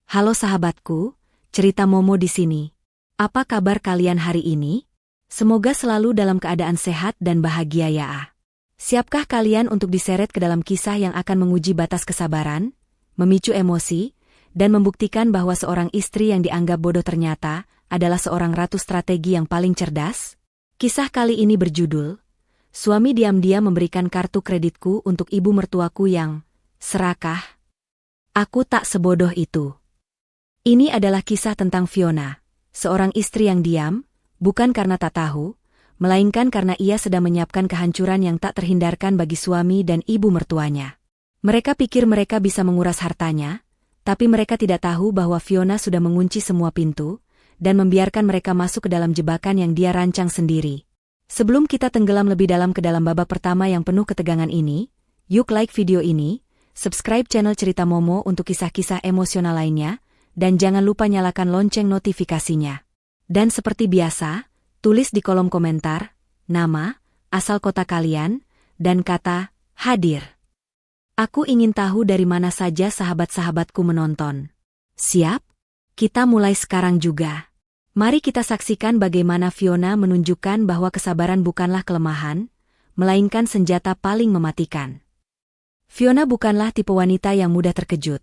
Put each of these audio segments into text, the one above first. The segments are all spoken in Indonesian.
Halo sahabatku, cerita Momo di sini. Apa kabar kalian hari ini? Semoga selalu dalam keadaan sehat dan bahagia ya. Siapkah kalian untuk diseret ke dalam kisah yang akan menguji batas kesabaran, memicu emosi, dan membuktikan bahwa seorang istri yang dianggap bodoh ternyata adalah seorang ratu strategi yang paling cerdas? Kisah kali ini berjudul, Suami Diam-Diam Memberikan Kartu Kreditku untuk Ibu Mertuaku yang Serakah. Aku tak sebodoh itu. Ini adalah kisah tentang Fiona, seorang istri yang diam, bukan karena tak tahu, melainkan karena ia sedang menyiapkan kehancuran yang tak terhindarkan bagi suami dan ibu mertuanya. Mereka pikir mereka bisa menguras hartanya, tapi mereka tidak tahu bahwa Fiona sudah mengunci semua pintu, dan membiarkan mereka masuk ke dalam jebakan yang dia rancang sendiri. Sebelum kita tenggelam lebih dalam ke dalam babak pertama yang penuh ketegangan ini, yuk like video ini, subscribe channel Cerita Momo untuk kisah-kisah emosional lainnya, dan jangan lupa nyalakan lonceng notifikasinya. Dan seperti biasa, tulis di kolom komentar, nama, asal kota kalian, dan kata, hadir. Aku ingin tahu dari mana saja sahabat-sahabatku menonton. Siap? Kita mulai sekarang juga. Mari kita saksikan bagaimana Fiona menunjukkan bahwa kesabaran bukanlah kelemahan, melainkan senjata paling mematikan. Fiona bukanlah tipe wanita yang mudah terkejut.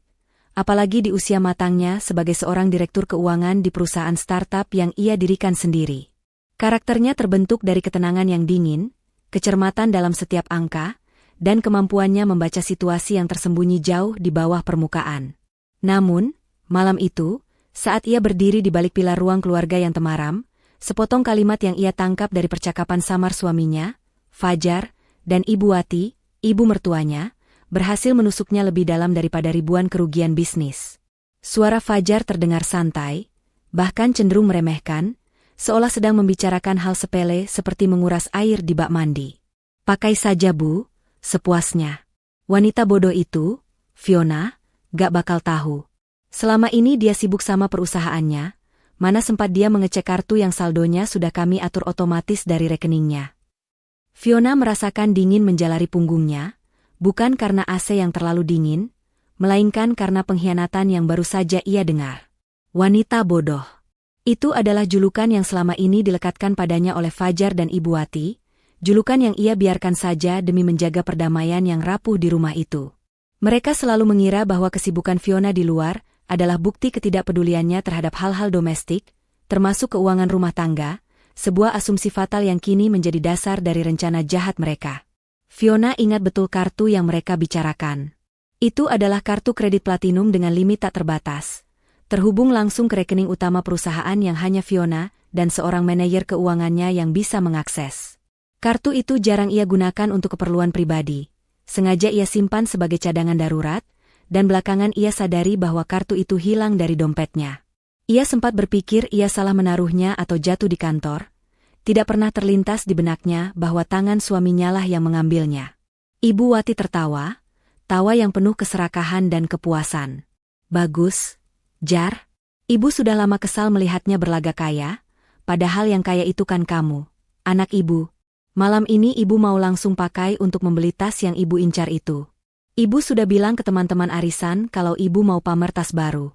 Apalagi di usia matangnya sebagai seorang direktur keuangan di perusahaan startup yang ia dirikan sendiri. Karakternya terbentuk dari ketenangan yang dingin, kecermatan dalam setiap angka, dan kemampuannya membaca situasi yang tersembunyi jauh di bawah permukaan. Namun, malam itu, saat ia berdiri di balik pilar ruang keluarga yang temaram, sepotong kalimat yang ia tangkap dari percakapan samar suaminya, Fajar, dan Ibu Wati, ibu mertuanya, berhasil menusuknya lebih dalam daripada ribuan kerugian bisnis. Suara Fajar terdengar santai, bahkan cenderung meremehkan, seolah sedang membicarakan hal sepele seperti menguras air di bak mandi. Pakai saja Bu, sepuasnya. Wanita bodoh itu, Fiona, gak bakal tahu. Selama ini dia sibuk sama perusahaannya, mana sempat dia mengecek kartu yang saldonya sudah kami atur otomatis dari rekeningnya. Fiona merasakan dingin menjalari punggungnya, bukan karena AC yang terlalu dingin, melainkan karena pengkhianatan yang baru saja ia dengar. Wanita bodoh. Itu adalah julukan yang selama ini dilekatkan padanya oleh Fajar dan Ibu Wati, julukan yang ia biarkan saja demi menjaga perdamaian yang rapuh di rumah itu. Mereka selalu mengira bahwa kesibukan Fiona di luar adalah bukti ketidakpeduliannya terhadap hal-hal domestik, termasuk keuangan rumah tangga, sebuah asumsi fatal yang kini menjadi dasar dari rencana jahat mereka. Fiona ingat betul kartu yang mereka bicarakan. Itu adalah kartu kredit platinum dengan limit tak terbatas. Terhubung langsung ke rekening utama perusahaan yang hanya Fiona dan seorang manajer keuangannya yang bisa mengakses. Kartu itu jarang ia gunakan untuk keperluan pribadi. Sengaja ia simpan sebagai cadangan darurat, dan belakangan ia sadari bahwa kartu itu hilang dari dompetnya. Ia sempat berpikir ia salah menaruhnya atau jatuh di kantor. Tidak pernah terlintas di benaknya bahwa tangan suaminya lah yang mengambilnya. Ibu Wati tertawa, tawa yang penuh keserakahan dan kepuasan. Bagus, Jar. Ibu sudah lama kesal melihatnya berlagak kaya, padahal yang kaya itu kan kamu, anak ibu. Malam ini ibu mau langsung pakai untuk membeli tas yang ibu incar itu. Ibu sudah bilang ke teman-teman arisan kalau ibu mau pamer tas baru.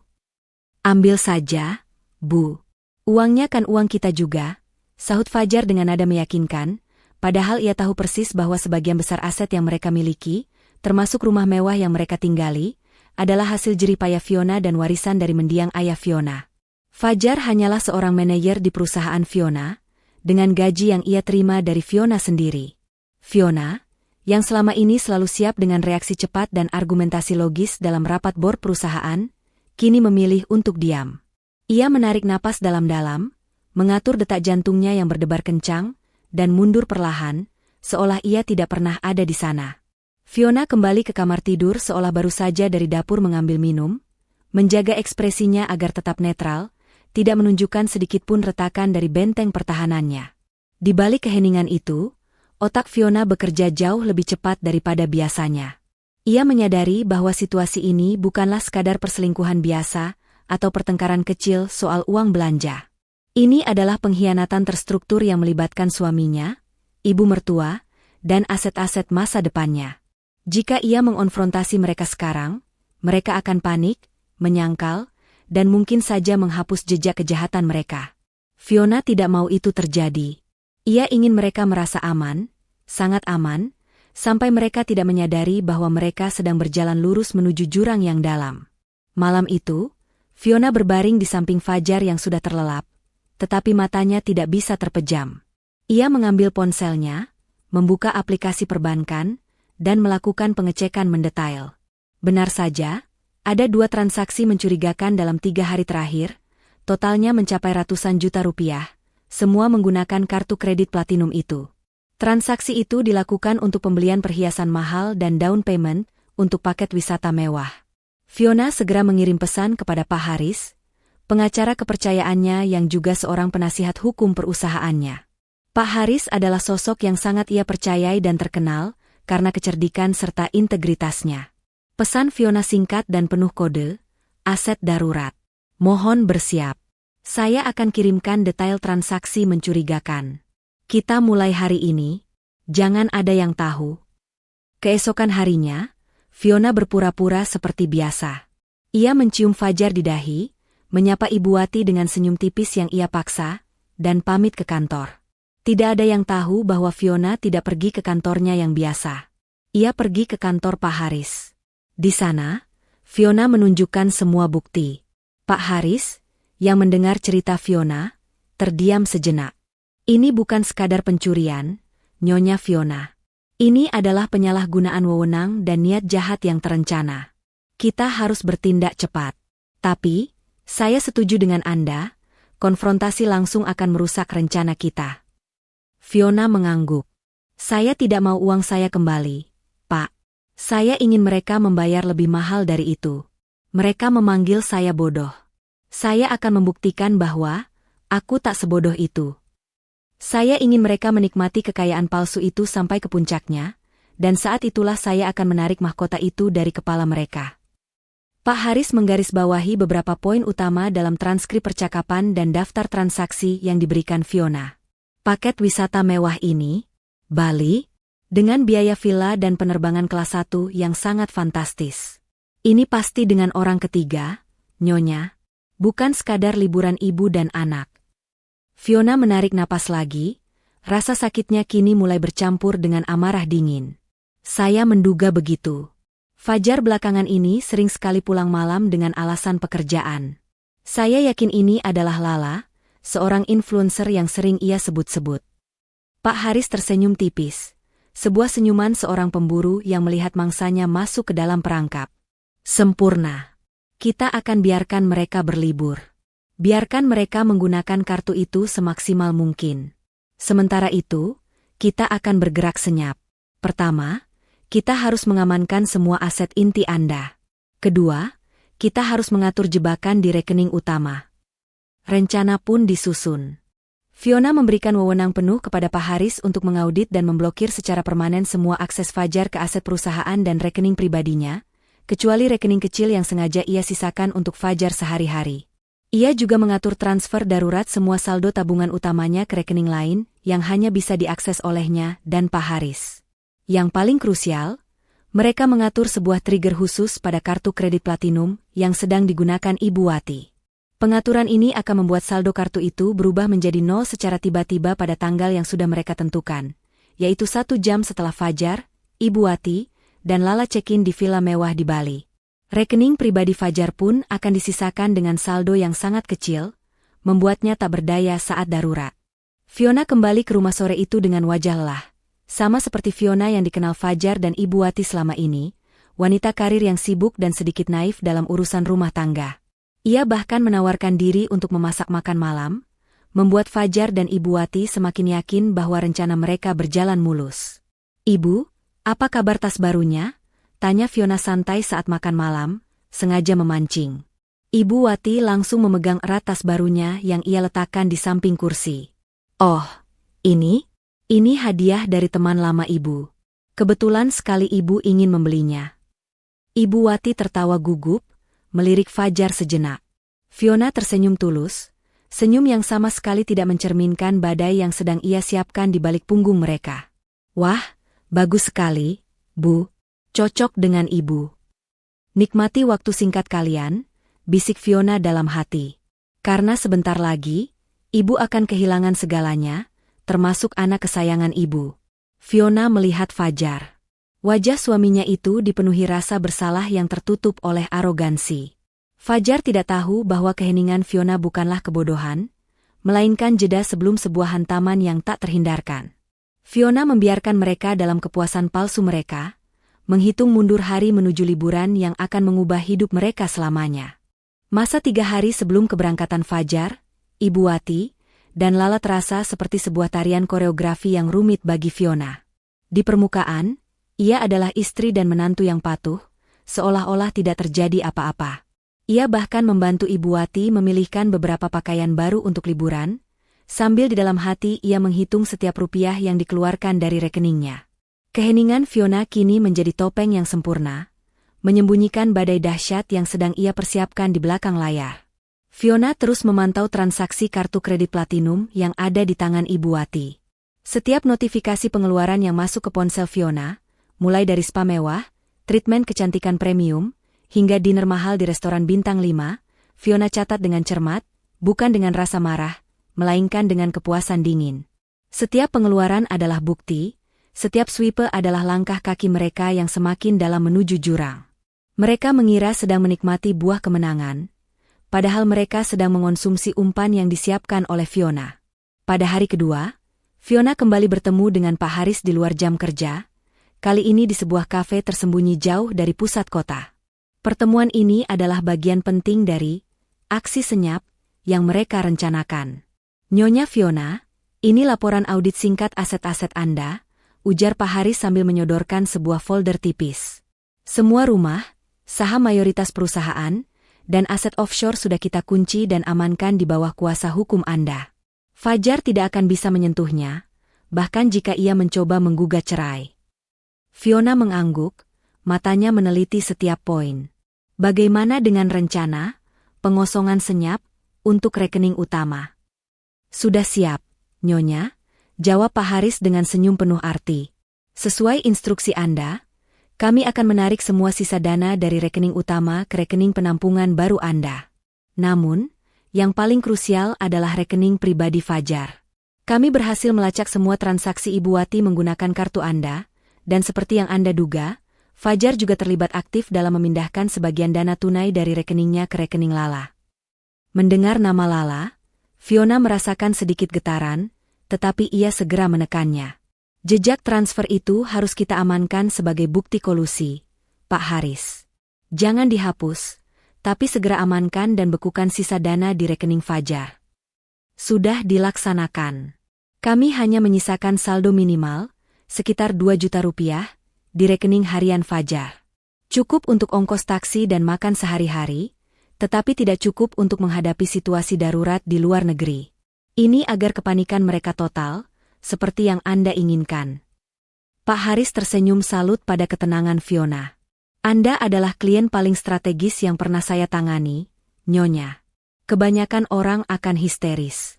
Ambil saja, Bu. Uangnya kan uang kita juga. Sahut Fajar dengan nada meyakinkan, padahal ia tahu persis bahwa sebagian besar aset yang mereka miliki, termasuk rumah mewah yang mereka tinggali, adalah hasil jerih payah Fiona dan warisan dari mendiang ayah Fiona. Fajar hanyalah seorang manajer di perusahaan Fiona, dengan gaji yang ia terima dari Fiona sendiri. Fiona, yang selama ini selalu siap dengan reaksi cepat dan argumentasi logis dalam rapat board perusahaan, kini memilih untuk diam. Ia menarik napas dalam-dalam, mengatur detak jantungnya yang berdebar kencang, dan mundur perlahan, seolah ia tidak pernah ada di sana. Fiona kembali ke kamar tidur seolah baru saja dari dapur mengambil minum, menjaga ekspresinya agar tetap netral, tidak menunjukkan sedikitpun retakan dari benteng pertahanannya. Di balik keheningan itu, otak Fiona bekerja jauh lebih cepat daripada biasanya. Ia menyadari bahwa situasi ini bukanlah sekadar perselingkuhan biasa atau pertengkaran kecil soal uang belanja. Ini adalah pengkhianatan terstruktur yang melibatkan suaminya, ibu mertua, dan aset-aset masa depannya. Jika ia mengonfrontasi mereka sekarang, mereka akan panik, menyangkal, dan mungkin saja menghapus jejak kejahatan mereka. Fiona tidak mau itu terjadi. Ia ingin mereka merasa aman, sangat aman, sampai mereka tidak menyadari bahwa mereka sedang berjalan lurus menuju jurang yang dalam. Malam itu, Fiona berbaring di samping Fajar yang sudah terlelap, tetapi matanya tidak bisa terpejam. Ia mengambil ponselnya, membuka aplikasi perbankan, dan melakukan pengecekan mendetail. Benar saja, ada 2 transaksi mencurigakan dalam 3 hari terakhir, totalnya mencapai ratusan juta rupiah, semua menggunakan kartu kredit platinum itu. Transaksi itu dilakukan untuk pembelian perhiasan mahal dan down payment untuk paket wisata mewah. Fiona segera mengirim pesan kepada Pak Haris, pengacara kepercayaannya yang juga seorang penasihat hukum perusahaannya. Pak Haris adalah sosok yang sangat ia percayai dan terkenal karena kecerdikan serta integritasnya. Pesan Fiona singkat dan penuh kode, aset darurat. Mohon bersiap. Saya akan kirimkan detail transaksi mencurigakan. Kita mulai hari ini, jangan ada yang tahu. Keesokan harinya, Fiona berpura-pura seperti biasa. Ia mencium Fajar di dahi, menyapa Ibu Wati dengan senyum tipis yang ia paksa, dan pamit ke kantor. Tidak ada yang tahu bahwa Fiona tidak pergi ke kantornya yang biasa. Ia pergi ke kantor Pak Haris. Di sana, Fiona menunjukkan semua bukti. Pak Haris, yang mendengar cerita Fiona, terdiam sejenak. Ini bukan sekadar pencurian, Nyonya Fiona. Ini adalah penyalahgunaan wewenang dan niat jahat yang terencana. Kita harus bertindak cepat. Tapi, saya setuju dengan Anda, konfrontasi langsung akan merusak rencana kita. Fiona mengangguk. Saya tidak mau uang saya kembali, Pak. Saya ingin mereka membayar lebih mahal dari itu. Mereka memanggil saya bodoh. Saya akan membuktikan bahwa aku tak sebodoh itu. Saya ingin mereka menikmati kekayaan palsu itu sampai ke puncaknya, dan saat itulah saya akan menarik mahkota itu dari kepala mereka. Pak Haris menggarisbawahi beberapa poin utama dalam transkrip percakapan dan daftar transaksi yang diberikan Fiona. Paket wisata mewah ini, Bali, dengan biaya villa dan penerbangan kelas 1 yang sangat fantastis. Ini pasti dengan orang ketiga, Nyonya, bukan sekadar liburan ibu dan anak. Fiona menarik napas lagi, rasa sakitnya kini mulai bercampur dengan amarah dingin. Saya menduga begitu. Fajar belakangan ini sering sekali pulang malam dengan alasan pekerjaan. Saya yakin ini adalah Lala, seorang influencer yang sering ia sebut-sebut. Pak Haris tersenyum tipis, sebuah senyuman seorang pemburu yang melihat mangsanya masuk ke dalam perangkap. Sempurna. Kita akan biarkan mereka berlibur. Biarkan mereka menggunakan kartu itu semaksimal mungkin. Sementara itu, kita akan bergerak senyap. Pertama, kita harus mengamankan semua aset inti Anda. Kedua, kita harus mengatur jebakan di rekening utama. Rencana pun disusun. Fiona memberikan wewenang penuh kepada Pak Haris untuk mengaudit dan memblokir secara permanen semua akses Fajar ke aset perusahaan dan rekening pribadinya, kecuali rekening kecil yang sengaja ia sisakan untuk Fajar sehari-hari. Ia juga mengatur transfer darurat semua saldo tabungan utamanya ke rekening lain yang hanya bisa diakses olehnya dan Pak Haris. Yang paling krusial, mereka mengatur sebuah trigger khusus pada kartu kredit platinum yang sedang digunakan Ibu Wati. Pengaturan ini akan membuat saldo kartu itu berubah menjadi 0 secara tiba-tiba pada tanggal yang sudah mereka tentukan, yaitu 1 jam setelah Fajar, Ibu Wati, dan Lala check-in di villa mewah di Bali. Rekening pribadi Fajar pun akan disisakan dengan saldo yang sangat kecil, membuatnya tak berdaya saat darurat. Fiona kembali ke rumah sore itu dengan wajah lelah. Sama seperti Fiona yang dikenal Fajar dan Ibu Wati selama ini, wanita karir yang sibuk dan sedikit naif dalam urusan rumah tangga. Ia bahkan menawarkan diri untuk memasak makan malam, membuat Fajar dan Ibu Wati semakin yakin bahwa rencana mereka berjalan mulus. Ibu, apa kabar tas barunya? Tanya Fiona santai saat makan malam, sengaja memancing. Ibu Wati langsung memegang erat tas barunya yang ia letakkan di samping kursi. Oh, ini hadiah dari teman lama ibu. Kebetulan sekali ibu ingin membelinya. Ibu Wati tertawa gugup, melirik Fajar sejenak. Fiona tersenyum tulus, senyum yang sama sekali tidak mencerminkan badai yang sedang ia siapkan di balik punggung mereka. Wah, bagus sekali, Bu. Cocok dengan ibu. Nikmati waktu singkat kalian, bisik Fiona dalam hati. Karena sebentar lagi, ibu akan kehilangan segalanya, termasuk anak kesayangan ibu. Fiona melihat Fajar. Wajah suaminya itu dipenuhi rasa bersalah yang tertutup oleh arogansi. Fajar tidak tahu bahwa keheningan Fiona bukanlah kebodohan, melainkan jeda sebelum sebuah hantaman yang tak terhindarkan. Fiona membiarkan mereka dalam kepuasan palsu mereka, menghitung mundur hari menuju liburan yang akan mengubah hidup mereka selamanya. Masa 3 hari sebelum keberangkatan Fajar, Ibu Wati, dan Lala terasa seperti sebuah tarian koreografi yang rumit bagi Fiona. Di permukaan, ia adalah istri dan menantu yang patuh, seolah-olah tidak terjadi apa-apa. Ia bahkan membantu Ibu Wati memilihkan beberapa pakaian baru untuk liburan, sambil di dalam hati ia menghitung setiap rupiah yang dikeluarkan dari rekeningnya. Keheningan Fiona kini menjadi topeng yang sempurna, menyembunyikan badai dahsyat yang sedang ia persiapkan di belakang layar. Fiona terus memantau transaksi kartu kredit platinum yang ada di tangan Ibu Wati. Setiap notifikasi pengeluaran yang masuk ke ponsel Fiona, mulai dari spa mewah, treatment kecantikan premium, hingga dinner mahal di restoran bintang 5, Fiona catat dengan cermat, bukan dengan rasa marah, melainkan dengan kepuasan dingin. Setiap pengeluaran adalah bukti, setiap swipe adalah langkah kaki mereka yang semakin dalam menuju jurang. Mereka mengira sedang menikmati buah kemenangan, padahal mereka sedang mengonsumsi umpan yang disiapkan oleh Fiona. Pada hari kedua, Fiona kembali bertemu dengan Pak Haris di luar jam kerja, kali ini di sebuah kafe tersembunyi jauh dari pusat kota. Pertemuan ini adalah bagian penting dari aksi senyap yang mereka rencanakan. Nyonya Fiona, ini laporan audit singkat aset-aset Anda, ujar Pak Haris sambil menyodorkan sebuah folder tipis. Semua rumah, saham mayoritas perusahaan, dan aset offshore sudah kita kunci dan amankan di bawah kuasa hukum Anda. Fajar tidak akan bisa menyentuhnya, bahkan jika ia mencoba menggugat cerai. Fiona mengangguk, matanya meneliti setiap poin. Bagaimana dengan rencana, pengosongan senyap, untuk rekening utama? Sudah siap, Nyonya, jawab Pak Haris dengan senyum penuh arti. Sesuai instruksi Anda, kami akan menarik semua sisa dana dari rekening utama ke rekening penampungan baru Anda. Namun, yang paling krusial adalah rekening pribadi Fajar. Kami berhasil melacak semua transaksi Ibu Wati menggunakan kartu Anda, dan seperti yang Anda duga, Fajar juga terlibat aktif dalam memindahkan sebagian dana tunai dari rekeningnya ke rekening Lala. Mendengar nama Lala, Fiona merasakan sedikit getaran, tetapi ia segera menekannya. Jejak transfer itu harus kita amankan sebagai bukti kolusi, Pak Haris. Jangan dihapus, tapi segera amankan dan bekukan sisa dana di rekening Fajar. Sudah dilaksanakan. Kami hanya menyisakan saldo minimal, sekitar 2 juta rupiah, di rekening harian Fajar. Cukup untuk ongkos taksi dan makan sehari-hari, tetapi tidak cukup untuk menghadapi situasi darurat di luar negeri. Ini agar kepanikan mereka total, seperti yang Anda inginkan. Pak Haris tersenyum salut pada ketenangan Fiona. Anda adalah klien paling strategis yang pernah saya tangani, Nyonya. Kebanyakan orang akan histeris.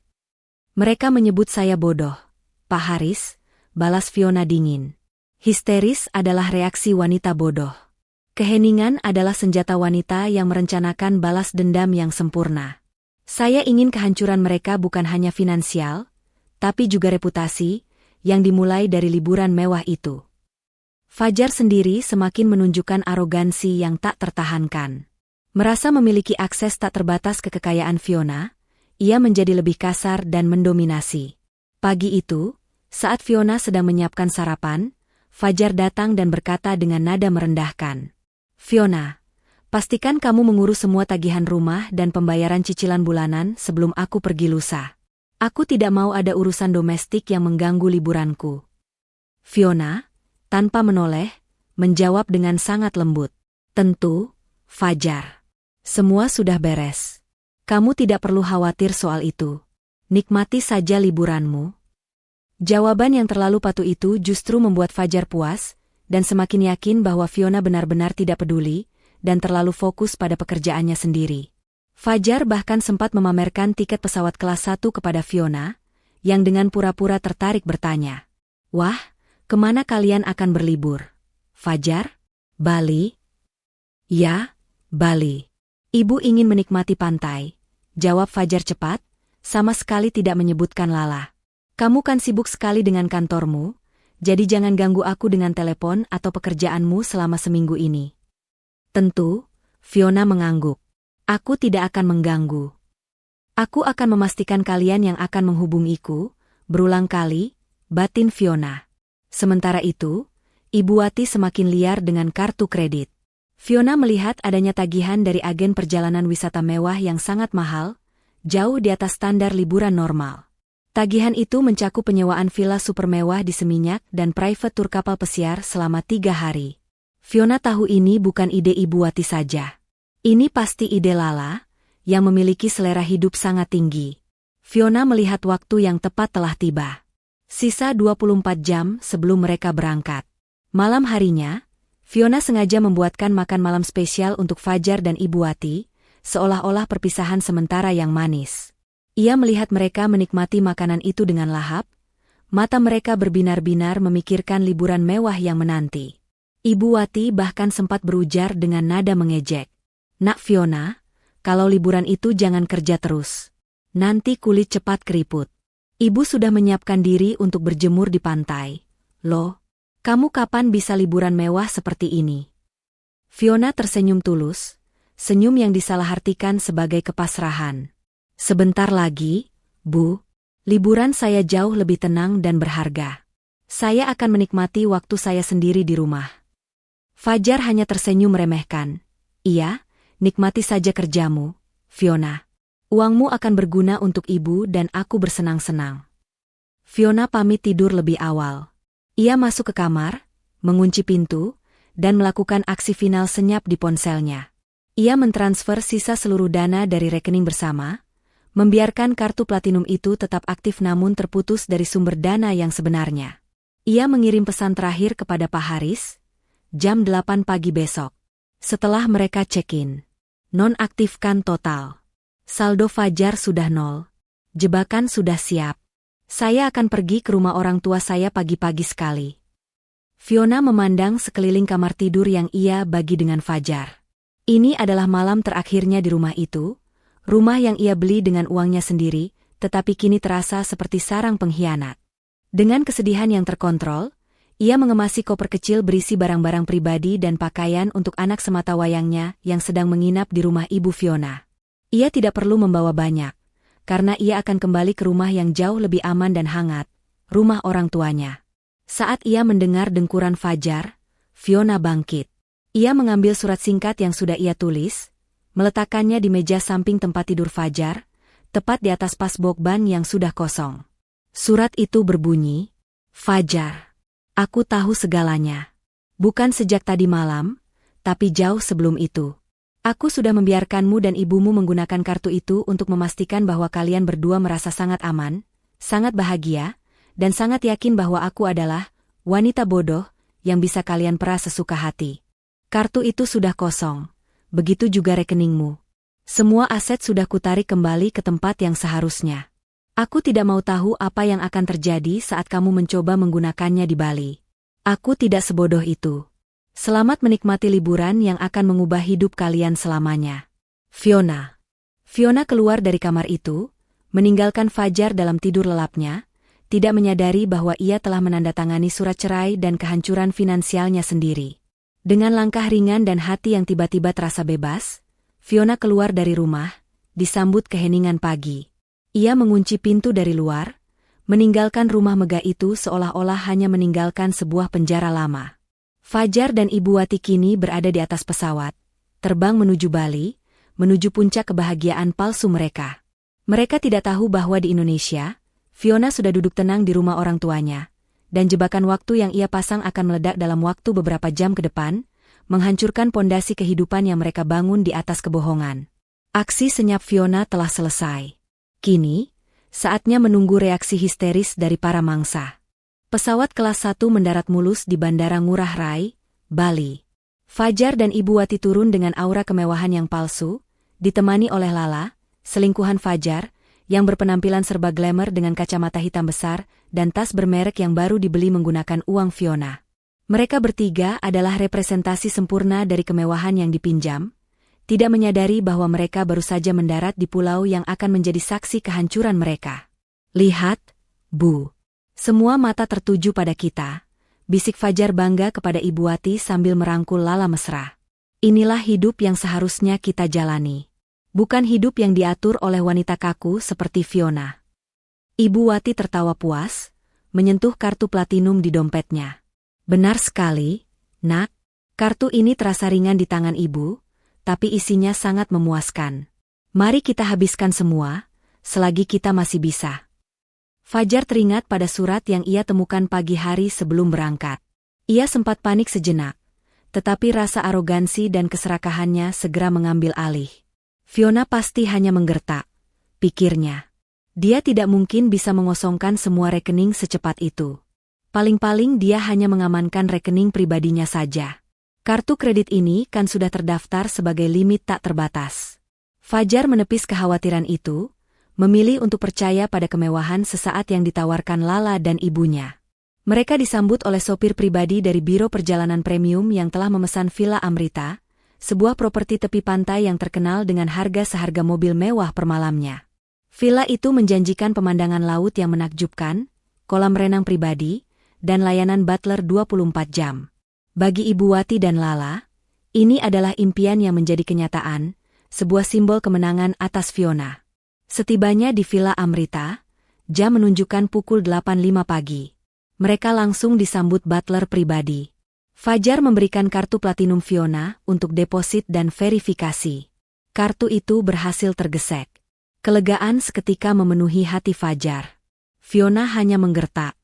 Mereka menyebut saya bodoh, Pak Haris, balas Fiona dingin. Histeris adalah reaksi wanita bodoh. Keheningan adalah senjata wanita yang merencanakan balas dendam yang sempurna. Saya ingin kehancuran mereka bukan hanya finansial, tapi juga reputasi, yang dimulai dari liburan mewah itu. Fajar sendiri semakin menunjukkan arogansi yang tak tertahankan. Merasa memiliki akses tak terbatas ke kekayaan Fiona, ia menjadi lebih kasar dan mendominasi. Pagi itu, saat Fiona sedang menyiapkan sarapan, Fajar datang dan berkata dengan nada merendahkan. Fiona, pastikan kamu mengurus semua tagihan rumah dan pembayaran cicilan bulanan sebelum aku pergi lusa. Aku tidak mau ada urusan domestik yang mengganggu liburanku. Fiona, tanpa menoleh, menjawab dengan sangat lembut. Tentu, Fajar. Semua sudah beres. Kamu tidak perlu khawatir soal itu. Nikmati saja liburanmu. Jawaban yang terlalu patuh itu justru membuat Fajar puas, dan semakin yakin bahwa Fiona benar-benar tidak peduli, dan terlalu fokus pada pekerjaannya sendiri. Fajar bahkan sempat memamerkan tiket pesawat kelas 1 kepada Fiona, yang dengan pura-pura tertarik bertanya. Wah, kemana kalian akan berlibur? Fajar? Bali? Ya, Bali. Ibu ingin menikmati pantai, jawab Fajar cepat, sama sekali tidak menyebutkan Lala. Kamu kan sibuk sekali dengan kantormu, jadi jangan ganggu aku dengan telepon atau pekerjaanmu selama seminggu ini. Tentu, Fiona mengangguk. Aku tidak akan mengganggu. Aku akan memastikan kalian yang akan menghubungiku, berulang kali, batin Fiona. Sementara itu, Ibu Wati semakin liar dengan kartu kredit. Fiona melihat adanya tagihan dari agen perjalanan wisata mewah yang sangat mahal, jauh di atas standar liburan normal. Tagihan itu mencakup penyewaan villa super mewah di Seminyak dan private tour kapal pesiar selama 3 hari. Fiona tahu ini bukan ide Ibu Wati saja. Ini pasti ide Lala, yang memiliki selera hidup sangat tinggi. Fiona melihat waktu yang tepat telah tiba. Sisa 24 jam sebelum mereka berangkat. Malam harinya, Fiona sengaja membuatkan makan malam spesial untuk Fajar dan Ibu Wati, seolah-olah perpisahan sementara yang manis. Ia melihat mereka menikmati makanan itu dengan lahap, mata mereka berbinar-binar memikirkan liburan mewah yang menanti. Ibu Wati bahkan sempat berujar dengan nada mengejek. Nak Fiona, kalau liburan itu jangan kerja terus. Nanti kulit cepat keriput. Ibu sudah menyiapkan diri untuk berjemur di pantai. Loh, kamu kapan bisa liburan mewah seperti ini? Fiona tersenyum tulus, senyum yang disalahartikan sebagai kepasrahan. Sebentar lagi, Bu, liburan saya jauh lebih tenang dan berharga. Saya akan menikmati waktu saya sendiri di rumah. Fajar hanya tersenyum meremehkan. Iya, nikmati saja kerjamu, Fiona. Uangmu akan berguna untuk ibu dan aku bersenang-senang. Fiona pamit tidur lebih awal. Ia masuk ke kamar, mengunci pintu, dan melakukan aksi final senyap di ponselnya. Ia mentransfer sisa seluruh dana dari rekening bersama, membiarkan kartu platinum itu tetap aktif namun terputus dari sumber dana yang sebenarnya. Ia mengirim pesan terakhir kepada Pak Haris, jam 8 pagi besok. Setelah mereka check-in, nonaktifkan total. Saldo Fajar sudah 0. Jebakan sudah siap. Saya akan pergi ke rumah orang tua saya pagi-pagi sekali. Fiona memandang sekeliling kamar tidur yang ia bagi dengan Fajar. Ini adalah malam terakhirnya di rumah itu, rumah yang ia beli dengan uangnya sendiri, tetapi kini terasa seperti sarang pengkhianat. Dengan kesedihan yang terkontrol, ia mengemasi koper kecil berisi barang-barang pribadi dan pakaian untuk anak semata wayangnya yang sedang menginap di rumah Ibu Fiona. Ia tidak perlu membawa banyak, karena ia akan kembali ke rumah yang jauh lebih aman dan hangat, rumah orang tuanya. Saat ia mendengar dengkuran Fajar, Fiona bangkit. Ia mengambil surat singkat yang sudah ia tulis, meletakkannya di meja samping tempat tidur Fajar, tepat di atas pas bokban yang sudah kosong. Surat itu berbunyi, Fajar, aku tahu segalanya. Bukan sejak tadi malam, tapi jauh sebelum itu. Aku sudah membiarkanmu dan ibumu menggunakan kartu itu untuk memastikan bahwa kalian berdua merasa sangat aman, sangat bahagia, dan sangat yakin bahwa aku adalah wanita bodoh yang bisa kalian peras sesuka hati. Kartu itu sudah kosong, begitu juga rekeningmu. Semua aset sudah kutarik kembali ke tempat yang seharusnya. Aku tidak mau tahu apa yang akan terjadi saat kamu mencoba menggunakannya di Bali. Aku tidak sebodoh itu. Selamat menikmati liburan yang akan mengubah hidup kalian selamanya. Fiona. Fiona keluar dari kamar itu, meninggalkan Fajar dalam tidur lelapnya, tidak menyadari bahwa ia telah menandatangani surat cerai dan kehancuran finansialnya sendiri. Dengan langkah ringan dan hati yang tiba-tiba terasa bebas, Fiona keluar dari rumah, disambut keheningan pagi. Ia mengunci pintu dari luar, meninggalkan rumah megah itu seolah-olah hanya meninggalkan sebuah penjara lama. Fajar dan Ibu Wati kini berada di atas pesawat, terbang menuju Bali, menuju puncak kebahagiaan palsu mereka. Mereka tidak tahu bahwa di Indonesia, Fiona sudah duduk tenang di rumah orang tuanya, dan jebakan waktu yang ia pasang akan meledak dalam waktu beberapa jam ke depan, menghancurkan pondasi kehidupan yang mereka bangun di atas kebohongan. Aksi senyap Fiona telah selesai. Kini, saatnya menunggu reaksi histeris dari para mangsa. Pesawat kelas 1 mendarat mulus di Bandara Ngurah Rai, Bali. Fajar dan Ibu Wati turun dengan aura kemewahan yang palsu, ditemani oleh Lala, selingkuhan Fajar, yang berpenampilan serba glamour dengan kacamata hitam besar dan tas bermerek yang baru dibeli menggunakan uang Fiona. Mereka bertiga adalah representasi sempurna dari kemewahan yang dipinjam, tidak menyadari bahwa mereka baru saja mendarat di pulau yang akan menjadi saksi kehancuran mereka. "Lihat, Bu. Semua mata tertuju pada kita," bisik Fajar bangga kepada Ibu Wati sambil merangkul Lala mesra. "Inilah hidup yang seharusnya kita jalani. Bukan hidup yang diatur oleh wanita kaku seperti Fiona." Ibu Wati tertawa puas, menyentuh kartu platinum di dompetnya. "Benar sekali, Nak. Kartu ini terasa ringan di tangan Ibu, tapi isinya sangat memuaskan. Mari kita habiskan semua, selagi kita masih bisa." Fajar teringat pada surat yang ia temukan pagi hari sebelum berangkat. Ia sempat panik sejenak, tetapi rasa arogansi dan keserakahannya segera mengambil alih. Fiona pasti hanya menggertak, pikirnya. Dia tidak mungkin bisa mengosongkan semua rekening secepat itu. Paling-paling dia hanya mengamankan rekening pribadinya saja. Kartu kredit ini kan sudah terdaftar sebagai limit tak terbatas. Fajar menepis kekhawatiran itu, memilih untuk percaya pada kemewahan sesaat yang ditawarkan Lala dan ibunya. Mereka disambut oleh sopir pribadi dari Biro Perjalanan Premium yang telah memesan Villa Amrita, sebuah properti tepi pantai yang terkenal dengan harga seharga mobil mewah per malamnya. Villa itu menjanjikan pemandangan laut yang menakjubkan, kolam renang pribadi, dan layanan butler 24 jam. Bagi Ibu Wati dan Lala, ini adalah impian yang menjadi kenyataan, sebuah simbol kemenangan atas Fiona. Setibanya di Villa Amrita, jam menunjukkan pukul 8.05 pagi. Mereka langsung disambut butler pribadi. Fajar memberikan kartu platinum Fiona untuk deposit dan verifikasi. Kartu itu berhasil tergesek. Kelegaan seketika memenuhi hati Fajar. Fiona hanya menggertak.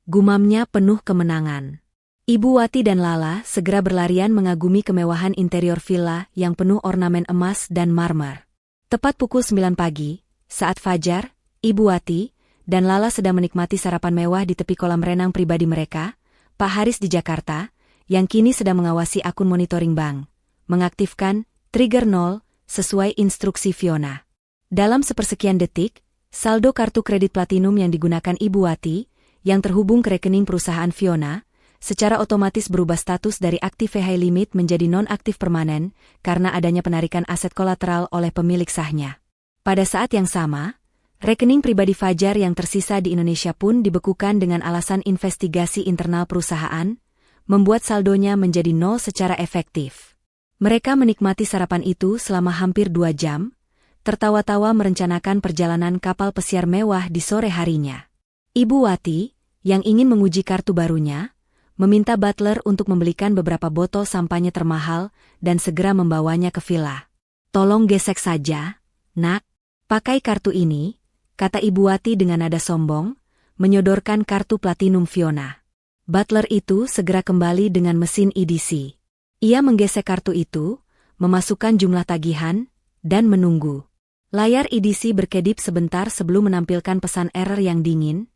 Gumamnya penuh kemenangan. Ibu Wati dan Lala segera berlarian mengagumi kemewahan interior villa yang penuh ornamen emas dan marmer. Tepat pukul 9 pagi, saat Fajar, Ibu Wati, dan Lala sedang menikmati sarapan mewah di tepi kolam renang pribadi mereka, Pak Haris di Jakarta, yang kini sedang mengawasi akun monitoring bank, mengaktifkan trigger 0 sesuai instruksi Fiona. Dalam sepersekian detik, saldo kartu kredit platinum yang digunakan Ibu Wati, yang terhubung ke rekening perusahaan Fiona, secara otomatis berubah status dari aktif high limit menjadi non-aktif permanen karena adanya penarikan aset kolateral oleh pemilik sahnya. Pada saat yang sama, rekening pribadi Fajar yang tersisa di Indonesia pun dibekukan dengan alasan investigasi internal perusahaan, membuat saldonya menjadi 0 secara efektif. Mereka menikmati sarapan itu selama hampir 2 jam, tertawa-tawa merencanakan perjalanan kapal pesiar mewah di sore harinya. Ibu Wati, yang ingin menguji kartu barunya, meminta butler untuk membelikan beberapa botol sampanye termahal dan segera membawanya ke villa. "Tolong gesek saja, Nak. Pakai kartu ini," kata Ibu Wati dengan nada sombong, menyodorkan kartu platinum Fiona. Butler itu segera kembali dengan mesin EDC. Ia menggesek kartu itu, memasukkan jumlah tagihan, dan menunggu. Layar EDC berkedip sebentar sebelum menampilkan pesan error yang dingin,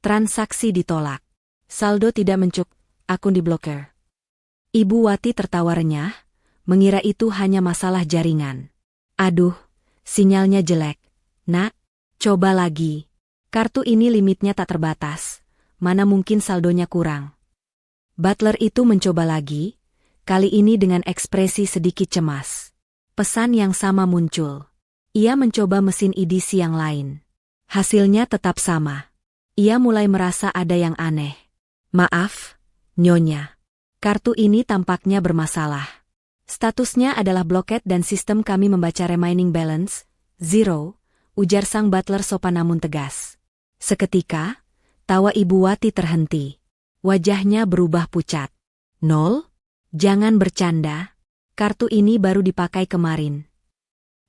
"Transaksi ditolak. Saldo tidak mencukupi. Akun diblokir." Ibu Wati tertawa renyah, mengira itu hanya masalah jaringan. "Aduh, sinyalnya jelek. Nak, coba lagi. Kartu ini limitnya tak terbatas. Mana mungkin saldonya kurang." Butler itu mencoba lagi, kali ini dengan ekspresi sedikit cemas. Pesan yang sama muncul. Ia mencoba mesin EDC yang lain. Hasilnya tetap sama. Ia mulai merasa ada yang aneh. "Maaf, Nyonya. Kartu ini tampaknya bermasalah. Statusnya adalah blocked dan sistem kami membaca remaining balance, 0, ujar sang butler sopan namun tegas. Seketika, tawa Ibu Wati terhenti. Wajahnya berubah pucat. "0? Jangan bercanda. Kartu ini baru dipakai kemarin."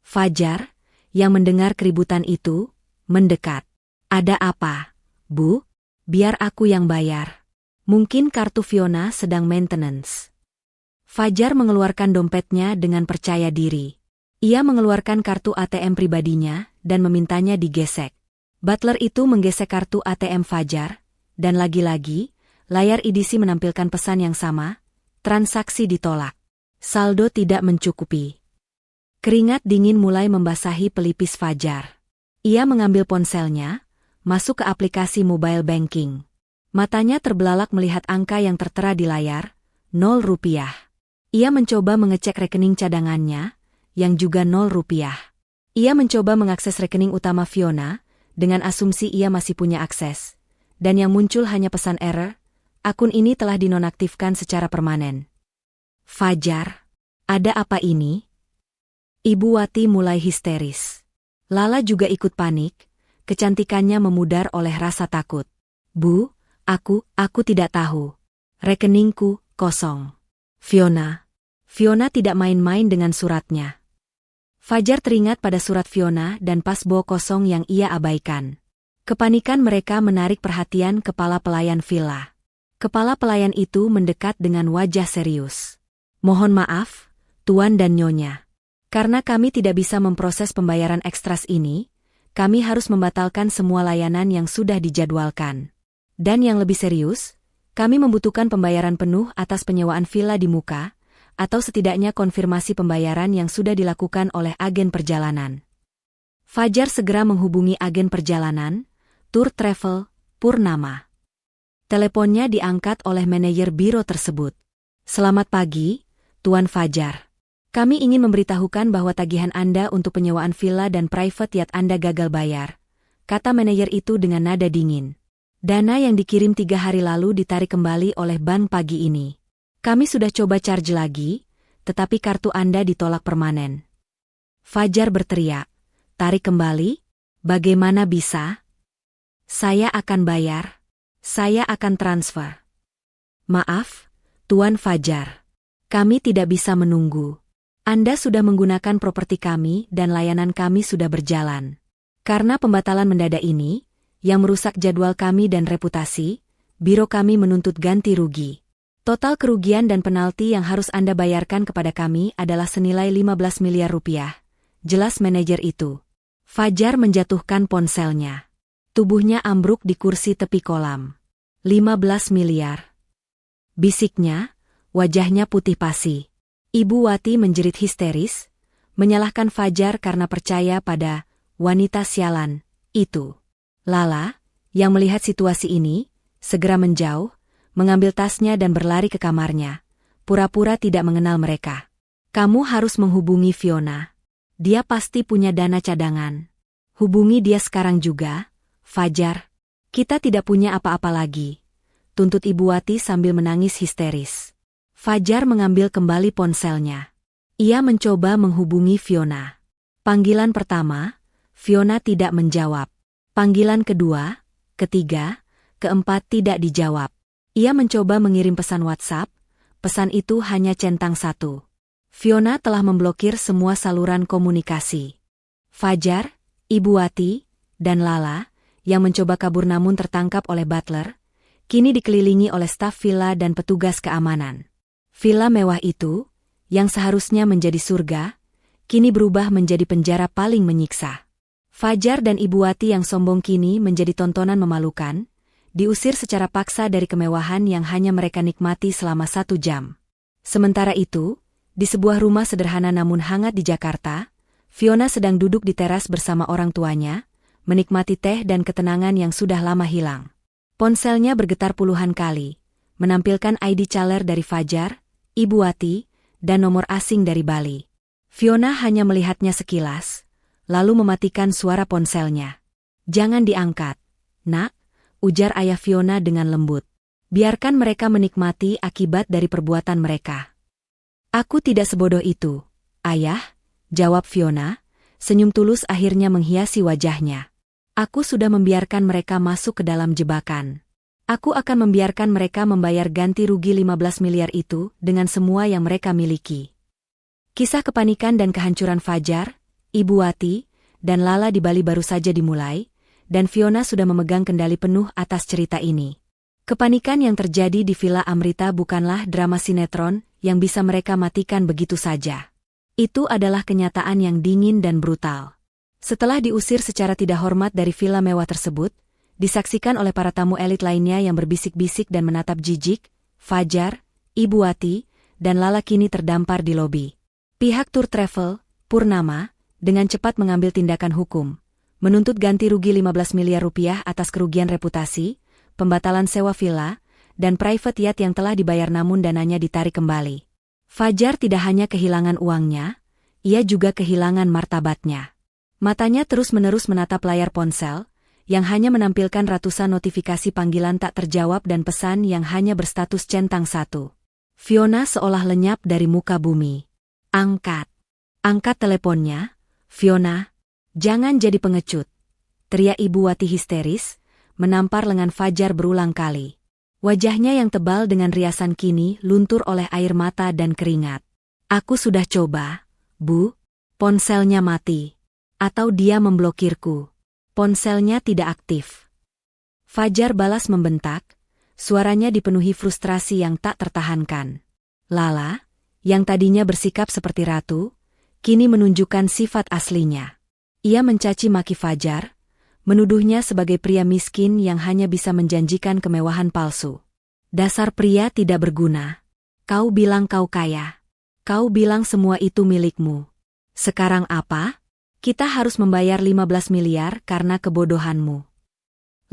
Fajar, yang mendengar keributan itu, mendekat. "Ada apa, Bu? Biar aku yang bayar. Mungkin kartu Fiona sedang maintenance." Fajar mengeluarkan dompetnya dengan percaya diri. Ia mengeluarkan kartu ATM pribadinya dan memintanya digesek. Butler itu menggesek kartu ATM Fajar, dan lagi-lagi, layar EDC menampilkan pesan yang sama, "Transaksi ditolak. Saldo tidak mencukupi." Keringat dingin mulai membasahi pelipis Fajar. Ia mengambil ponselnya, masuk ke aplikasi mobile banking. Matanya terbelalak melihat angka yang tertera di layar, 0 rupiah. Ia mencoba mengecek rekening cadangannya, yang juga 0 rupiah. Ia mencoba mengakses rekening utama Fiona, dengan asumsi ia masih punya akses. Dan yang muncul hanya pesan error, akun ini telah dinonaktifkan secara permanen. Fajar, ada apa ini? Ibu Wati mulai histeris. Lala juga ikut panik, kecantikannya memudar oleh rasa takut. Bu, aku tidak tahu. Rekeningku kosong. Fiona tidak main-main dengan suratnya. Fajar teringat pada surat Fiona dan pasbo kosong yang ia abaikan. Kepanikan mereka menarik perhatian kepala pelayan villa. Kepala pelayan itu mendekat dengan wajah serius. Mohon maaf, Tuan dan Nyonya. Karena kami tidak bisa memproses pembayaran ekstras ini, kami harus membatalkan semua layanan yang sudah dijadwalkan. Dan yang lebih serius, kami membutuhkan pembayaran penuh atas penyewaan villa di muka, atau setidaknya konfirmasi pembayaran yang sudah dilakukan oleh agen perjalanan. Fajar segera menghubungi agen perjalanan, Tour Travel, Purnama. Teleponnya diangkat oleh manajer biro tersebut. Selamat pagi, Tuan Fajar. Kami ingin memberitahukan bahwa tagihan Anda untuk penyewaan villa dan private yacht Anda gagal bayar, kata manajer itu dengan nada dingin. Dana yang dikirim 3 hari lalu ditarik kembali oleh bank pagi ini. Kami sudah coba charge lagi, tetapi kartu Anda ditolak permanen. Fajar berteriak, tarik kembali? Bagaimana bisa? Saya akan bayar. Saya akan transfer. Maaf, Tuan Fajar. Kami tidak bisa menunggu. Anda sudah menggunakan properti kami dan layanan kami sudah berjalan. Karena pembatalan mendadak ini, yang merusak jadwal kami dan reputasi, biro kami menuntut ganti rugi. Total kerugian dan penalti yang harus Anda bayarkan kepada kami adalah senilai 15 miliar rupiah, jelas manajer itu. Fajar menjatuhkan ponselnya. Tubuhnya ambruk di kursi tepi kolam. 15 miliar. Bisiknya, wajahnya putih pasi. Ibu Wati menjerit histeris, menyalahkan Fajar karena percaya pada wanita sialan itu. Lala, yang melihat situasi ini, segera menjauh, mengambil tasnya dan berlari ke kamarnya, pura-pura tidak mengenal mereka. Kamu harus menghubungi Fiona. Dia pasti punya dana cadangan. Hubungi dia sekarang juga, Fajar. Kita tidak punya apa-apa lagi, tuntut Ibu Wati sambil menangis histeris. Fajar mengambil kembali ponselnya. Ia mencoba menghubungi Fiona. Panggilan pertama, Fiona tidak menjawab. Panggilan kedua, ketiga, keempat tidak dijawab. Ia mencoba mengirim pesan WhatsApp, pesan itu hanya centang 1. Fiona telah memblokir semua saluran komunikasi. Fajar, Ibu Wati, dan Lala, yang mencoba kabur namun tertangkap oleh butler, kini dikelilingi oleh staf villa dan petugas keamanan. Villa mewah itu, yang seharusnya menjadi surga, kini berubah menjadi penjara paling menyiksa. Fajar dan Ibu Wati yang sombong kini menjadi tontonan memalukan, diusir secara paksa dari kemewahan yang hanya mereka nikmati selama 1 jam. Sementara itu, di sebuah rumah sederhana namun hangat di Jakarta, Fiona sedang duduk di teras bersama orang tuanya, menikmati teh dan ketenangan yang sudah lama hilang. Ponselnya bergetar puluhan kali, menampilkan ID caller dari Fajar, Ibu Wati, dan nomor asing dari Bali. Fiona hanya melihatnya sekilas, lalu mematikan suara ponselnya. Jangan diangkat, Nak, ujar ayah Fiona dengan lembut. Biarkan mereka menikmati akibat dari perbuatan mereka. Aku tidak sebodoh itu, Ayah, jawab Fiona, senyum tulus akhirnya menghiasi wajahnya. Aku sudah membiarkan mereka masuk ke dalam jebakan. Aku akan membiarkan mereka membayar ganti rugi 15 miliar itu dengan semua yang mereka miliki. Kisah kepanikan dan kehancuran Fajar, Ibu Wati, dan Lala di Bali baru saja dimulai, dan Fiona sudah memegang kendali penuh atas cerita ini. Kepanikan yang terjadi di Villa Amrita bukanlah drama sinetron yang bisa mereka matikan begitu saja. Itu adalah kenyataan yang dingin dan brutal. Setelah diusir secara tidak hormat dari villa mewah tersebut, disaksikan oleh para tamu elit lainnya yang berbisik-bisik dan menatap jijik, Fajar, Ibu Wati, dan Lala kini terdampar di lobi. Pihak Tour Travel, Purnama, dengan cepat mengambil tindakan hukum, menuntut ganti rugi 15 miliar rupiah atas kerugian reputasi, pembatalan sewa villa, dan private yacht yang telah dibayar namun dananya ditarik kembali. Fajar tidak hanya kehilangan uangnya, ia juga kehilangan martabatnya. Matanya terus-menerus menatap layar ponsel, yang hanya menampilkan ratusan notifikasi panggilan tak terjawab dan pesan yang hanya berstatus centang 1. Fiona seolah lenyap dari muka bumi. Angkat. Angkat teleponnya, Fiona. Jangan jadi pengecut. Teriak Ibu Wati histeris, menampar lengan Fajar berulang kali. Wajahnya yang tebal dengan riasan kini luntur oleh air mata dan keringat. Aku sudah coba, Bu. Ponselnya mati. Atau dia memblokirku. Ponselnya tidak aktif. Fajar balas membentak, suaranya dipenuhi frustrasi yang tak tertahankan. Lala, yang tadinya bersikap seperti ratu, kini menunjukkan sifat aslinya. Ia mencaci maki Fajar, menuduhnya sebagai pria miskin yang hanya bisa menjanjikan kemewahan palsu. Dasar pria tidak berguna. Kau bilang kau kaya. Kau bilang semua itu milikmu. Sekarang apa? Kita harus membayar 15 miliar karena kebodohanmu.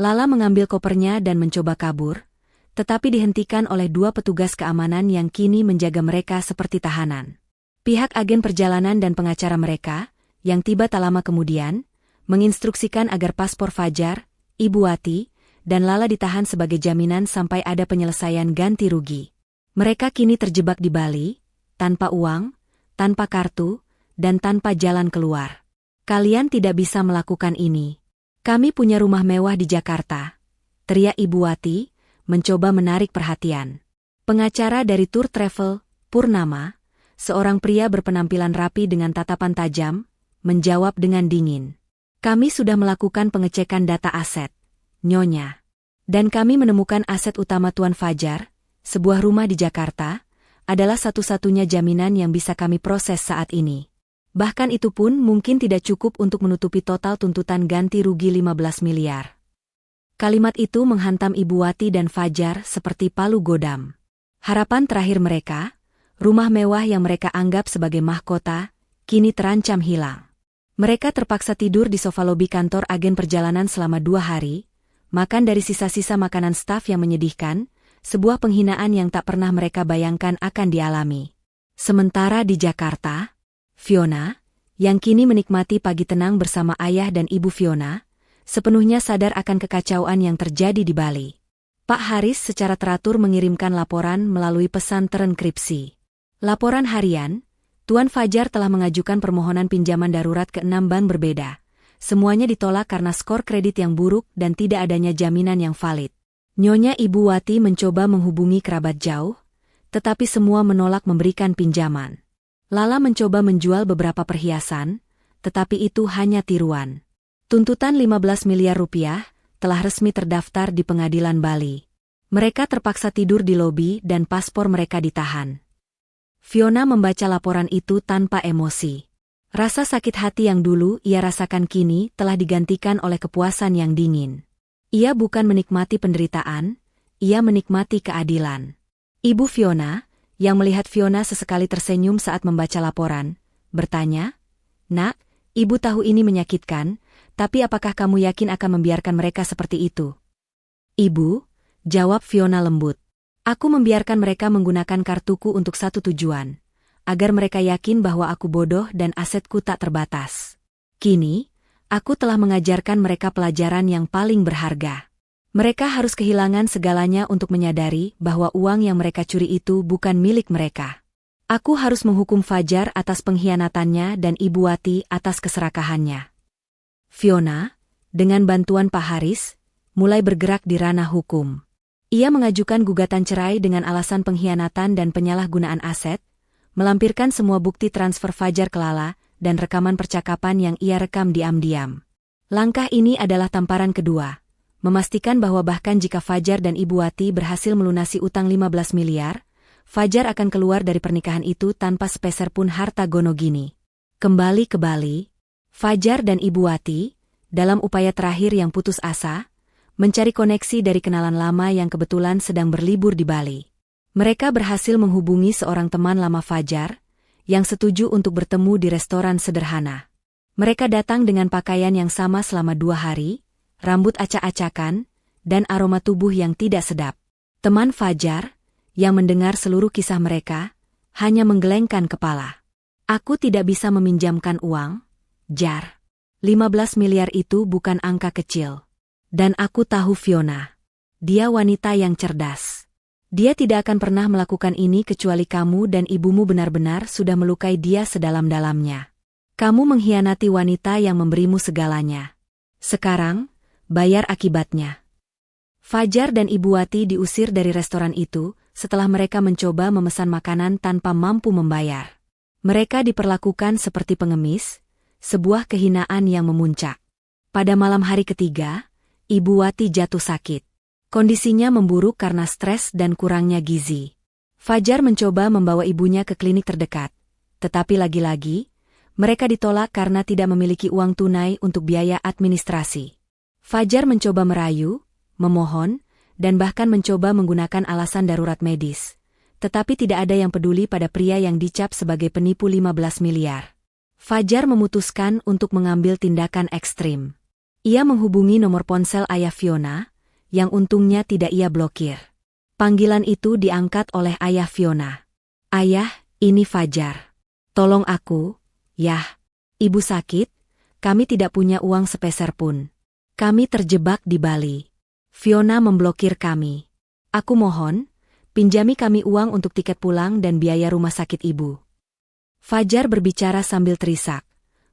Lala mengambil kopernya dan mencoba kabur, tetapi dihentikan oleh 2 petugas keamanan yang kini menjaga mereka seperti tahanan. Pihak agen perjalanan dan pengacara mereka, yang tiba tak lama kemudian, menginstruksikan agar paspor Fajar, Ibu Wati, dan Lala ditahan sebagai jaminan sampai ada penyelesaian ganti rugi. Mereka kini terjebak di Bali, tanpa uang, tanpa kartu, dan tanpa jalan keluar. Kalian tidak bisa melakukan ini. Kami punya rumah mewah di Jakarta. Teriak Ibu Wati, mencoba menarik perhatian. Pengacara dari Tour Travel, Purnama, seorang pria berpenampilan rapi dengan tatapan tajam, menjawab dengan dingin. Kami sudah melakukan pengecekan data aset, Nyonya. Dan kami menemukan aset utama Tuan Fajar, sebuah rumah di Jakarta, adalah satu-satunya jaminan yang bisa kami proses saat ini. Bahkan itu pun mungkin tidak cukup untuk menutupi total tuntutan ganti rugi 15 miliar. Kalimat itu menghantam Ibu Wati dan Fajar seperti palu godam. Harapan terakhir mereka, rumah mewah yang mereka anggap sebagai mahkota, kini terancam hilang. Mereka terpaksa tidur di sofa lobi kantor agen perjalanan selama 2 hari, makan dari sisa-sisa makanan staf yang menyedihkan, sebuah penghinaan yang tak pernah mereka bayangkan akan dialami. Sementara di Jakarta, Fiona, yang kini menikmati pagi tenang bersama ayah dan ibu Fiona, sepenuhnya sadar akan kekacauan yang terjadi di Bali. Pak Haris secara teratur mengirimkan laporan melalui pesan terenkripsi. Laporan harian, Tuan Fajar telah mengajukan permohonan pinjaman darurat ke 6 bank berbeda. Semuanya ditolak karena skor kredit yang buruk dan tidak adanya jaminan yang valid. Nyonya Ibu Wati mencoba menghubungi kerabat jauh, tetapi semua menolak memberikan pinjaman. Lala mencoba menjual beberapa perhiasan, tetapi itu hanya tiruan. Tuntutan 15 miliar rupiah telah resmi terdaftar di pengadilan Bali. Mereka terpaksa tidur di lobi dan paspor mereka ditahan. Fiona membaca laporan itu tanpa emosi. Rasa sakit hati yang dulu ia rasakan kini telah digantikan oleh kepuasan yang dingin. Ia bukan menikmati penderitaan, ia menikmati keadilan. Ibu Fiona, yang melihat Fiona sesekali tersenyum saat membaca laporan, bertanya, "Nak, ibu tahu ini menyakitkan, tapi apakah kamu yakin akan membiarkan mereka seperti itu?" "Ibu," jawab Fiona lembut, "aku membiarkan mereka menggunakan kartuku untuk satu tujuan, agar mereka yakin bahwa aku bodoh dan asetku tak terbatas. Kini, aku telah mengajarkan mereka pelajaran yang paling berharga. Mereka harus kehilangan segalanya untuk menyadari bahwa uang yang mereka curi itu bukan milik mereka. Aku harus menghukum Fajar atas pengkhianatannya dan Ibu Wati atas keserakahannya." Fiona, dengan bantuan Pak Haris, mulai bergerak di ranah hukum. Ia mengajukan gugatan cerai dengan alasan pengkhianatan dan penyalahgunaan aset, melampirkan semua bukti transfer Fajar ke Lala, dan rekaman percakapan yang ia rekam diam-diam. Langkah ini adalah tamparan kedua. Memastikan bahwa bahkan jika Fajar dan Ibu Wati berhasil melunasi utang 15 miliar, Fajar akan keluar dari pernikahan itu tanpa sepeser pun harta gonogini. Kembali ke Bali, Fajar dan Ibu Wati, dalam upaya terakhir yang putus asa, mencari koneksi dari kenalan lama yang kebetulan sedang berlibur di Bali. Mereka berhasil menghubungi seorang teman lama Fajar, yang setuju untuk bertemu di restoran sederhana. Mereka datang dengan pakaian yang sama selama 2 hari, rambut acak-acakan, dan aroma tubuh yang tidak sedap. Teman Fajar, yang mendengar seluruh kisah mereka, hanya menggelengkan kepala. Aku tidak bisa meminjamkan uang, Jar. 15 miliar itu bukan angka kecil. Dan aku tahu Fiona. Dia wanita yang cerdas. Dia tidak akan pernah melakukan ini kecuali kamu dan ibumu benar-benar sudah melukai dia sedalam-dalamnya. Kamu mengkhianati wanita yang memberimu segalanya. Sekarang, bayar akibatnya. Fajar dan Ibu Wati diusir dari restoran itu setelah mereka mencoba memesan makanan tanpa mampu membayar. Mereka diperlakukan seperti pengemis, sebuah kehinaan yang memuncak. Pada malam hari ketiga, Ibu Wati jatuh sakit. Kondisinya memburuk karena stres dan kurangnya gizi. Fajar mencoba membawa ibunya ke klinik terdekat, tetapi lagi-lagi, mereka ditolak karena tidak memiliki uang tunai untuk biaya administrasi. Fajar mencoba merayu, memohon, dan bahkan mencoba menggunakan alasan darurat medis. Tetapi tidak ada yang peduli pada pria yang dicap sebagai penipu 15 miliar. Fajar memutuskan untuk mengambil tindakan ekstrim. Ia menghubungi nomor ponsel ayah Fiona, yang untungnya tidak ia blokir. Panggilan itu diangkat oleh ayah Fiona. "Ayah, ini Fajar. Tolong aku, Yah. Ibu sakit, kami tidak punya uang sepeser pun. Kami terjebak di Bali. Fiona memblokir kami. Aku mohon, pinjami kami uang untuk tiket pulang dan biaya rumah sakit ibu." Fajar berbicara sambil terisak,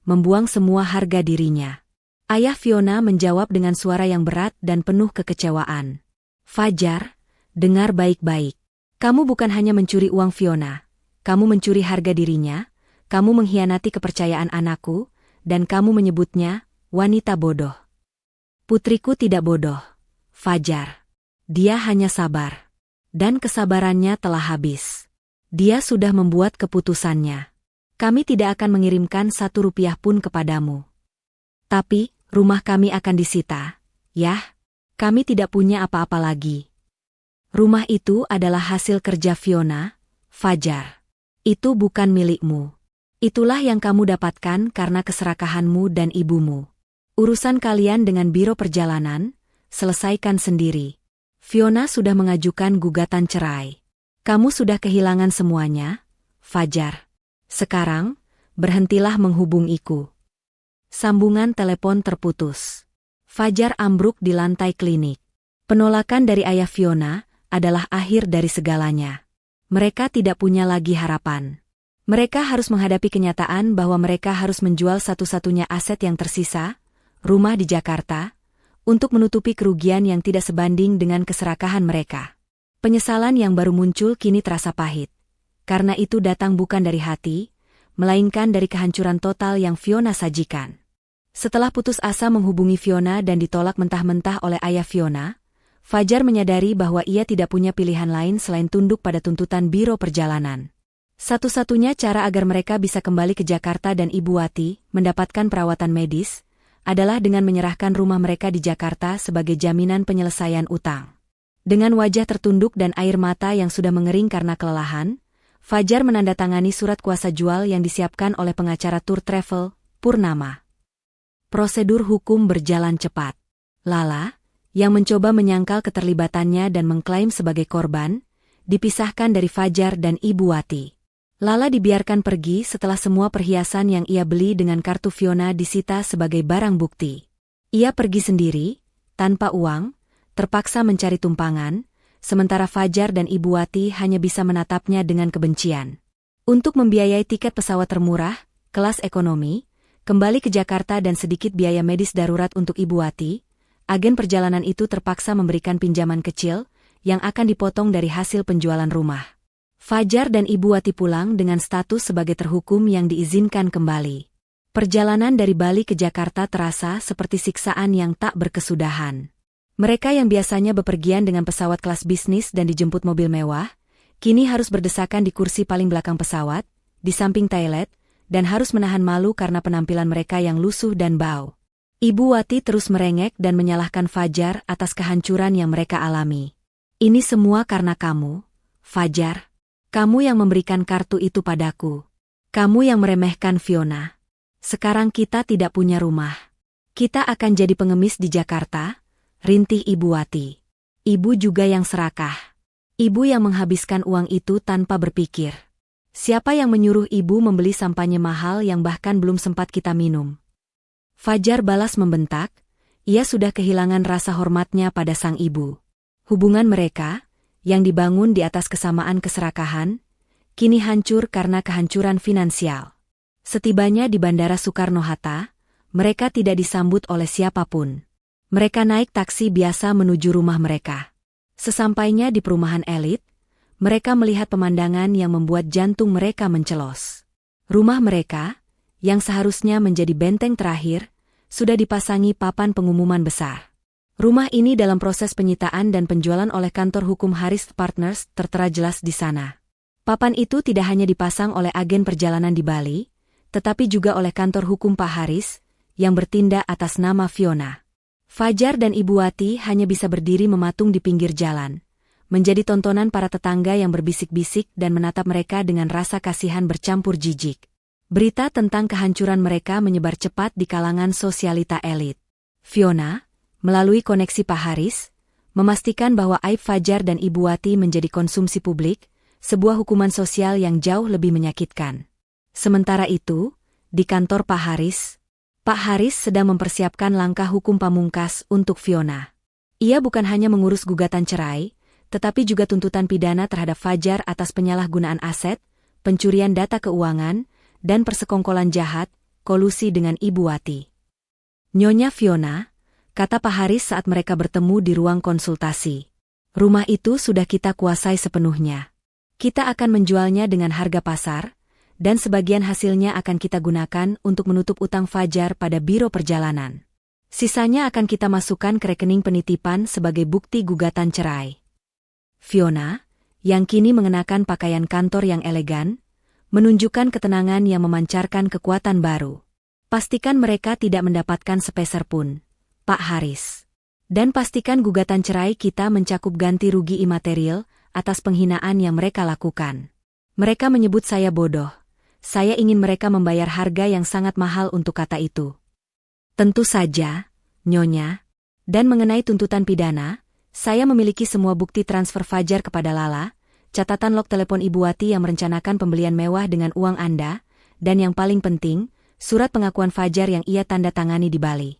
membuang semua harga dirinya. Ayah Fiona menjawab dengan suara yang berat dan penuh kekecewaan. "Fajar, dengar baik-baik. Kamu bukan hanya mencuri uang Fiona, kamu mencuri harga dirinya, kamu mengkhianati kepercayaan anakku, dan kamu menyebutnya wanita bodoh." "Putriku tidak bodoh, Fajar. Dia hanya sabar. Dan kesabarannya telah habis. Dia sudah membuat keputusannya. Kami tidak akan mengirimkan 1 rupiah pun kepadamu. Tapi, rumah kami akan disita, Yah. Kami tidak punya apa-apa lagi. Rumah itu adalah hasil kerja Fiona, Fajar. Itu bukan milikmu. Itulah yang kamu dapatkan karena keserakahanmu dan ibumu. Urusan kalian dengan biro perjalanan, selesaikan sendiri. Fiona sudah mengajukan gugatan cerai. Kamu sudah kehilangan semuanya, Fajar. Sekarang, berhentilah menghubungiku." Sambungan telepon terputus. Fajar ambruk di lantai klinik. Penolakan dari ayah Fiona adalah akhir dari segalanya. Mereka tidak punya lagi harapan. Mereka harus menghadapi kenyataan bahwa mereka harus menjual satu-satunya aset yang tersisa, rumah di Jakarta, untuk menutupi kerugian yang tidak sebanding dengan keserakahan mereka. Penyesalan yang baru muncul kini terasa pahit. Karena itu datang bukan dari hati, melainkan dari kehancuran total yang Fiona sajikan. Setelah putus asa menghubungi Fiona dan ditolak mentah-mentah oleh ayah Fiona, Fajar menyadari bahwa ia tidak punya pilihan lain selain tunduk pada tuntutan biro perjalanan. Satu-satunya cara agar mereka bisa kembali ke Jakarta dan Ibu Wati mendapatkan perawatan medis adalah dengan menyerahkan rumah mereka di Jakarta sebagai jaminan penyelesaian utang. Dengan wajah tertunduk dan air mata yang sudah mengering karena kelelahan, Fajar menandatangani surat kuasa jual yang disiapkan oleh pengacara tur travel, Purnama. Prosedur hukum berjalan cepat. Lala, yang mencoba menyangkal keterlibatannya dan mengklaim sebagai korban, dipisahkan dari Fajar dan Ibu Wati. Lala dibiarkan pergi setelah semua perhiasan yang ia beli dengan kartu Fiona disita sebagai barang bukti. Ia pergi sendiri, tanpa uang, terpaksa mencari tumpangan, sementara Fajar dan Ibu Wati hanya bisa menatapnya dengan kebencian. Untuk membiayai tiket pesawat termurah, kelas ekonomi, kembali ke Jakarta dan sedikit biaya medis darurat untuk Ibu Wati, agen perjalanan itu terpaksa memberikan pinjaman kecil, yang akan dipotong dari hasil penjualan rumah. Fajar dan Ibu Wati pulang dengan status sebagai terhukum yang diizinkan kembali. Perjalanan dari Bali ke Jakarta terasa seperti siksaan yang tak berkesudahan. Mereka yang biasanya bepergian dengan pesawat kelas bisnis dan dijemput mobil mewah, kini harus berdesakan di kursi paling belakang pesawat, di samping toilet, dan harus menahan malu karena penampilan mereka yang lusuh dan bau. Ibu Wati terus merengek dan menyalahkan Fajar atas kehancuran yang mereka alami. "Ini semua karena kamu, Fajar. Kamu yang memberikan kartu itu padaku. Kamu yang meremehkan Fiona. Sekarang kita tidak punya rumah. Kita akan jadi pengemis di Jakarta," rintih Ibu Wati. Ibu juga yang serakah. Ibu yang menghabiskan uang itu tanpa berpikir. Siapa yang menyuruh ibu membeli sampanye mahal yang bahkan belum sempat kita minum? Fajar balas membentak, ia sudah kehilangan rasa hormatnya pada sang ibu. Hubungan mereka, yang dibangun di atas kesamaan keserakahan, kini hancur karena kehancuran finansial. Setibanya di Bandara Soekarno-Hatta, mereka tidak disambut oleh siapapun. Mereka naik taksi biasa menuju rumah mereka. Sesampainya di perumahan elit, mereka melihat pemandangan yang membuat jantung mereka mencelos. Rumah mereka, yang seharusnya menjadi benteng terakhir, sudah dipasangi papan pengumuman besar. Rumah ini dalam proses penyitaan dan penjualan oleh kantor hukum Haris Partners tertera jelas di sana. Papan itu tidak hanya dipasang oleh agen perjalanan di Bali, tetapi juga oleh kantor hukum Pak Haris, yang bertindak atas nama Fiona. Fajar dan Ibu Wati hanya bisa berdiri mematung di pinggir jalan, menjadi tontonan para tetangga yang berbisik-bisik dan menatap mereka dengan rasa kasihan bercampur jijik. Berita tentang kehancuran mereka menyebar cepat di kalangan sosialita elit. Fiona, melalui koneksi Pak Haris, memastikan bahwa aib Fajar dan Ibu Wati menjadi konsumsi publik, sebuah hukuman sosial yang jauh lebih menyakitkan. Sementara itu, di kantor Pak Haris sedang mempersiapkan langkah hukum pamungkas untuk Fiona. Ia bukan hanya mengurus gugatan cerai, tetapi juga tuntutan pidana terhadap Fajar atas penyalahgunaan aset, pencurian data keuangan, dan persekongkolan jahat, kolusi dengan Ibu Wati. Nyonya Fiona, kata Pak Haris saat mereka bertemu di ruang konsultasi. Rumah itu sudah kita kuasai sepenuhnya. Kita akan menjualnya dengan harga pasar, dan sebagian hasilnya akan kita gunakan untuk menutup utang Fajar pada biro perjalanan. Sisanya akan kita masukkan ke rekening penitipan sebagai bukti gugatan cerai. Fiona, yang kini mengenakan pakaian kantor yang elegan, menunjukkan ketenangan yang memancarkan kekuatan baru. Pastikan mereka tidak mendapatkan sepeser pun, Pak Haris. Dan pastikan gugatan cerai kita mencakup ganti rugi imaterial atas penghinaan yang mereka lakukan. Mereka menyebut saya bodoh. Saya ingin mereka membayar harga yang sangat mahal untuk kata itu. Tentu saja, Nyonya. Dan mengenai tuntutan pidana, saya memiliki semua bukti transfer Fajar kepada Lala, catatan log telepon Ibu Wati yang merencanakan pembelian mewah dengan uang Anda, dan yang paling penting, surat pengakuan Fajar yang ia tanda tangani di Bali.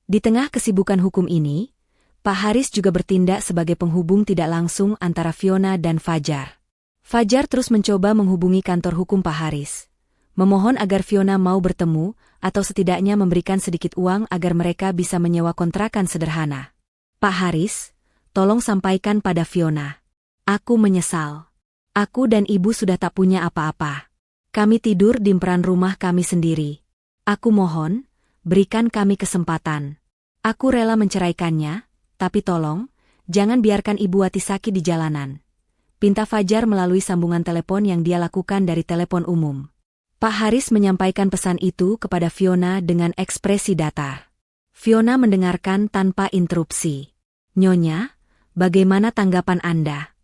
Di tengah kesibukan hukum ini, Pak Haris juga bertindak sebagai penghubung tidak langsung antara Fiona dan Fajar. Fajar terus mencoba menghubungi kantor hukum Pak Haris, memohon agar Fiona mau bertemu, atau setidaknya memberikan sedikit uang agar mereka bisa menyewa kontrakan sederhana. Pak Haris, tolong sampaikan pada Fiona. Aku menyesal. Aku dan ibu sudah tak punya apa-apa. Kami tidur di emperan rumah kami sendiri. Aku mohon, berikan kami kesempatan. Aku rela menceraikannya, tapi tolong, jangan biarkan Ibu Wati sakit di jalanan. Pinta Fajar melalui sambungan telepon yang dia lakukan dari telepon umum. Pak Haris menyampaikan pesan itu kepada Fiona dengan ekspresi datar. Fiona mendengarkan tanpa interupsi. Nyonya, bagaimana tanggapan Anda?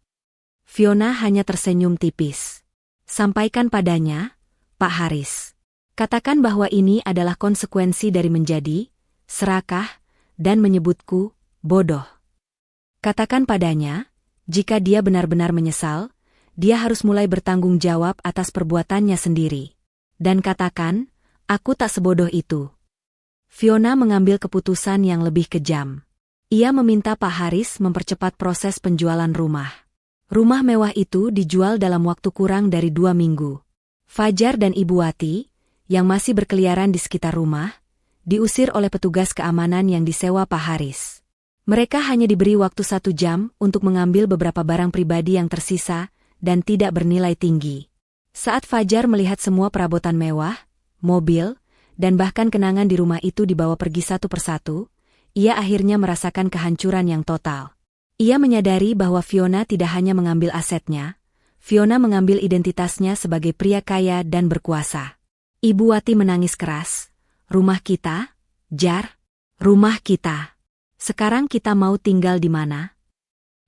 Fiona hanya tersenyum tipis. Sampaikan padanya, Pak Haris. Katakan bahwa ini adalah konsekuensi dari menjadi, serakah, dan menyebutku, bodoh. Katakan padanya, jika dia benar-benar menyesal, dia harus mulai bertanggung jawab atas perbuatannya sendiri. Dan katakan, aku tak sebodoh itu. Fiona mengambil keputusan yang lebih kejam. Ia meminta Pak Haris mempercepat proses penjualan rumah. Rumah mewah itu dijual dalam waktu kurang dari 2 minggu. Fajar dan Ibu Wati, yang masih berkeliaran di sekitar rumah, diusir oleh petugas keamanan yang disewa Pak Haris. Mereka hanya diberi waktu 1 jam untuk mengambil beberapa barang pribadi yang tersisa dan tidak bernilai tinggi. Saat Fajar melihat semua perabotan mewah, mobil, dan bahkan kenangan di rumah itu dibawa pergi satu persatu, ia akhirnya merasakan kehancuran yang total. Ia menyadari bahwa Fiona tidak hanya mengambil asetnya, Fiona mengambil identitasnya sebagai pria kaya dan berkuasa. Ibu Wati menangis keras. Rumah kita, Jar, rumah kita. Sekarang kita mau tinggal di mana?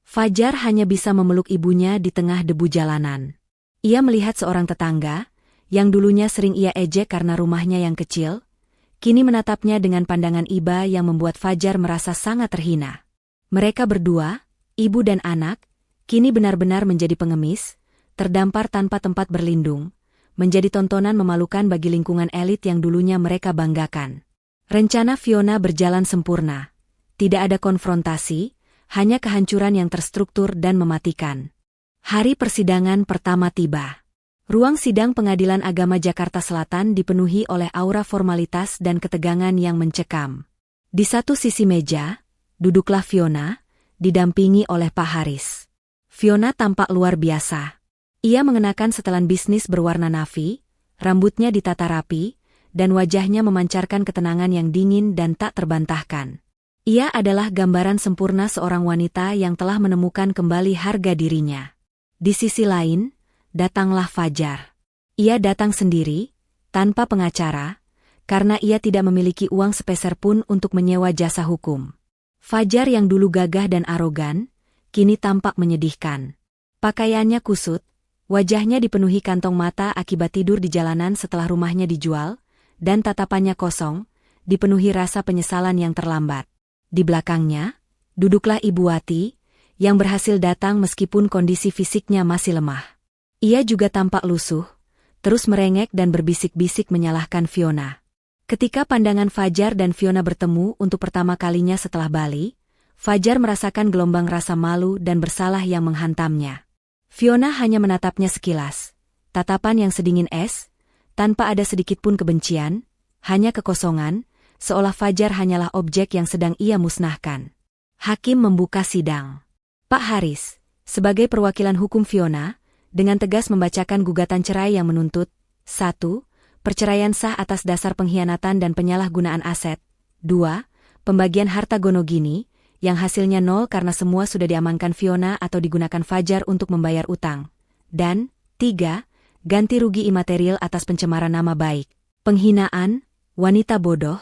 Fajar hanya bisa memeluk ibunya di tengah debu jalanan. Ia melihat seorang tetangga, yang dulunya sering ia ejek karena rumahnya yang kecil, kini menatapnya dengan pandangan iba yang membuat Fajar merasa sangat terhina. Mereka berdua, ibu dan anak, kini benar-benar menjadi pengemis, terdampar tanpa tempat berlindung, menjadi tontonan memalukan bagi lingkungan elit yang dulunya mereka banggakan. Rencana Fiona berjalan sempurna. Tidak ada konfrontasi, hanya kehancuran yang terstruktur dan mematikan. Hari persidangan pertama tiba. Ruang sidang Pengadilan Agama Jakarta Selatan dipenuhi oleh aura formalitas dan ketegangan yang mencekam. Di satu sisi meja, duduklah Fiona, didampingi oleh Pak Haris. Fiona tampak luar biasa. Ia mengenakan setelan bisnis berwarna navy, rambutnya ditata rapi, dan wajahnya memancarkan ketenangan yang dingin dan tak terbantahkan. Ia adalah gambaran sempurna seorang wanita yang telah menemukan kembali harga dirinya. Di sisi lain, datanglah Fajar. Ia datang sendiri, tanpa pengacara, karena ia tidak memiliki uang sepeser pun untuk menyewa jasa hukum. Fajar yang dulu gagah dan arogan, kini tampak menyedihkan. Pakaiannya kusut, wajahnya dipenuhi kantong mata akibat tidur di jalanan setelah rumahnya dijual, dan tatapannya kosong, dipenuhi rasa penyesalan yang terlambat. Di belakangnya, duduklah Ibu Wati, yang berhasil datang meskipun kondisi fisiknya masih lemah. Ia juga tampak lusuh, terus merengek dan berbisik-bisik menyalahkan Fiona. Ketika pandangan Fajar dan Fiona bertemu untuk pertama kalinya setelah Bali, Fajar merasakan gelombang rasa malu dan bersalah yang menghantamnya. Fiona hanya menatapnya sekilas, tatapan yang sedingin es, tanpa ada sedikit pun kebencian, hanya kekosongan, seolah Fajar hanyalah objek yang sedang ia musnahkan. Hakim membuka sidang. Pak Haris, sebagai perwakilan hukum Fiona, dengan tegas membacakan gugatan cerai yang menuntut 1. Perceraian sah atas dasar pengkhianatan dan penyalahgunaan aset. 2. Pembagian harta gonogini, yang hasilnya 0 karena semua sudah diamankan Fiona atau digunakan Fajar untuk membayar utang. Dan 3. Ganti rugi imaterial atas pencemaran nama baik, penghinaan, wanita bodoh,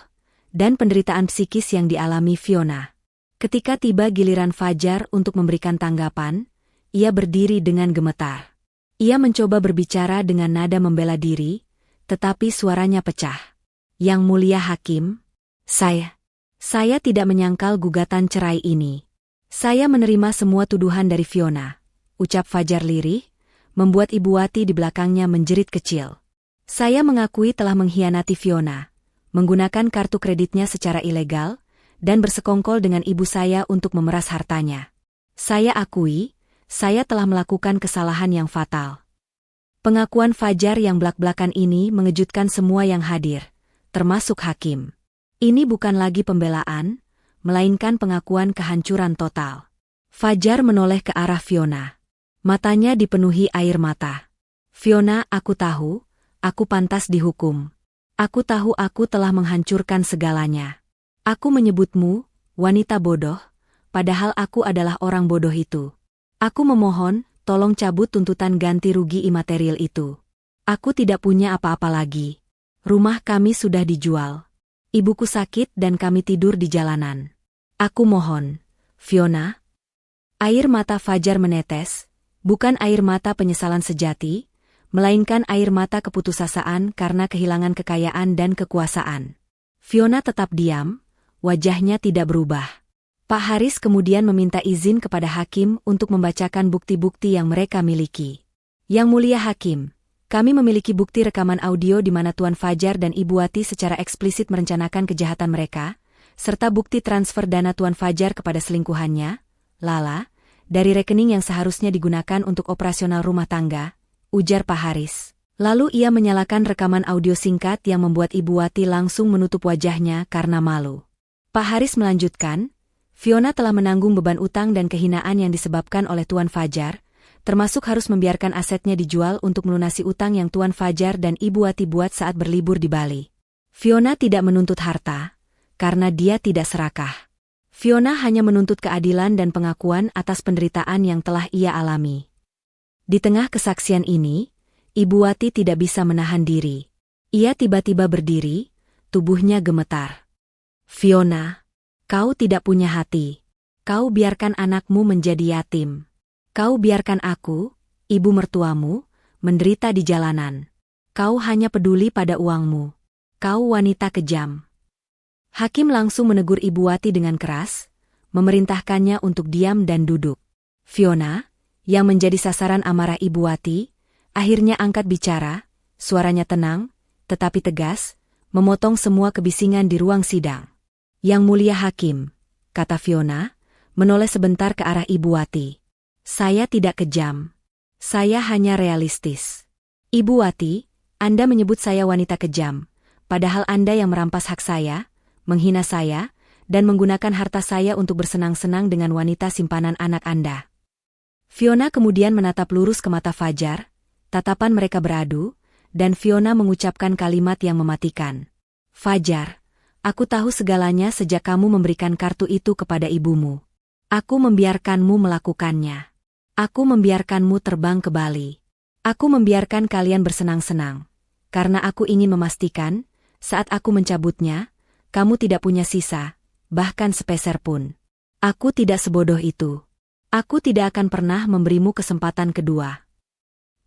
dan penderitaan psikis yang dialami Fiona. Ketika tiba giliran Fajar untuk memberikan tanggapan, ia berdiri dengan gemetar. Ia mencoba berbicara dengan nada membela diri, tetapi suaranya pecah. Yang mulia hakim, saya tidak menyangkal gugatan cerai ini. Saya menerima semua tuduhan dari Fiona, ucap Fajar lirih, membuat Ibu Wati di belakangnya menjerit kecil. Saya mengakui telah mengkhianati Fiona, menggunakan kartu kreditnya secara ilegal, dan bersekongkol dengan ibu saya untuk memeras hartanya. Saya akui, saya telah melakukan kesalahan yang fatal. Pengakuan Fajar yang blak-blakan ini mengejutkan semua yang hadir, termasuk hakim. Ini bukan lagi pembelaan, melainkan pengakuan kehancuran total. Fajar menoleh ke arah Fiona. Matanya dipenuhi air mata. Fiona, aku tahu, aku pantas dihukum. Aku tahu aku telah menghancurkan segalanya. Aku menyebutmu, wanita bodoh, padahal aku adalah orang bodoh itu. Aku memohon, tolong cabut tuntutan ganti rugi imaterial itu. Aku tidak punya apa-apa lagi. Rumah kami sudah dijual. Ibuku sakit dan kami tidur di jalanan. Aku mohon, Fiona. Air mata Fajar menetes, bukan air mata penyesalan sejati, melainkan air mata keputusasaan karena kehilangan kekayaan dan kekuasaan. Fiona tetap diam, wajahnya tidak berubah. Pak Haris kemudian meminta izin kepada hakim untuk membacakan bukti-bukti yang mereka miliki. Yang mulia hakim, kami memiliki bukti rekaman audio di mana Tuan Fajar dan Ibu Wati secara eksplisit merencanakan kejahatan mereka, serta bukti transfer dana Tuan Fajar kepada selingkuhannya, Lala, dari rekening yang seharusnya digunakan untuk operasional rumah tangga, ujar Pak Haris. Lalu ia menyalakan rekaman audio singkat yang membuat Ibu Wati langsung menutup wajahnya karena malu. Pak Haris melanjutkan, Fiona telah menanggung beban utang dan kehinaan yang disebabkan oleh Tuan Fajar, termasuk harus membiarkan asetnya dijual untuk melunasi utang yang Tuan Fajar dan Ibu Wati buat saat berlibur di Bali. Fiona tidak menuntut harta, karena dia tidak serakah. Fiona hanya menuntut keadilan dan pengakuan atas penderitaan yang telah ia alami. Di tengah kesaksian ini, Ibu Wati tidak bisa menahan diri. Ia tiba-tiba berdiri, tubuhnya gemetar. Fiona, kau tidak punya hati. Kau biarkan anakmu menjadi yatim. Kau biarkan aku, ibu mertuamu, menderita di jalanan. Kau hanya peduli pada uangmu. Kau wanita kejam. Hakim langsung menegur Ibu Wati dengan keras, memerintahkannya untuk diam dan duduk. Fiona, yang menjadi sasaran amarah Ibu Wati, akhirnya angkat bicara, suaranya tenang, tetapi tegas, memotong semua kebisingan di ruang sidang. Yang Mulia Hakim, kata Fiona, menoleh sebentar ke arah Ibu Wati. Saya tidak kejam. Saya hanya realistis. Ibu Wati, Anda menyebut saya wanita kejam, padahal Anda yang merampas hak saya, menghina saya, dan menggunakan harta saya untuk bersenang-senang dengan wanita simpanan anak Anda. Fiona kemudian menatap lurus ke mata Fajar, tatapan mereka beradu, dan Fiona mengucapkan kalimat yang mematikan. Fajar, aku tahu segalanya sejak kamu memberikan kartu itu kepada ibumu. Aku membiarkanmu melakukannya. Aku membiarkanmu terbang ke Bali. Aku membiarkan kalian bersenang-senang. Karena aku ingin memastikan, saat aku mencabutnya, kamu tidak punya sisa, bahkan sepeser pun. Aku tidak sebodoh itu. Aku tidak akan pernah memberimu kesempatan kedua.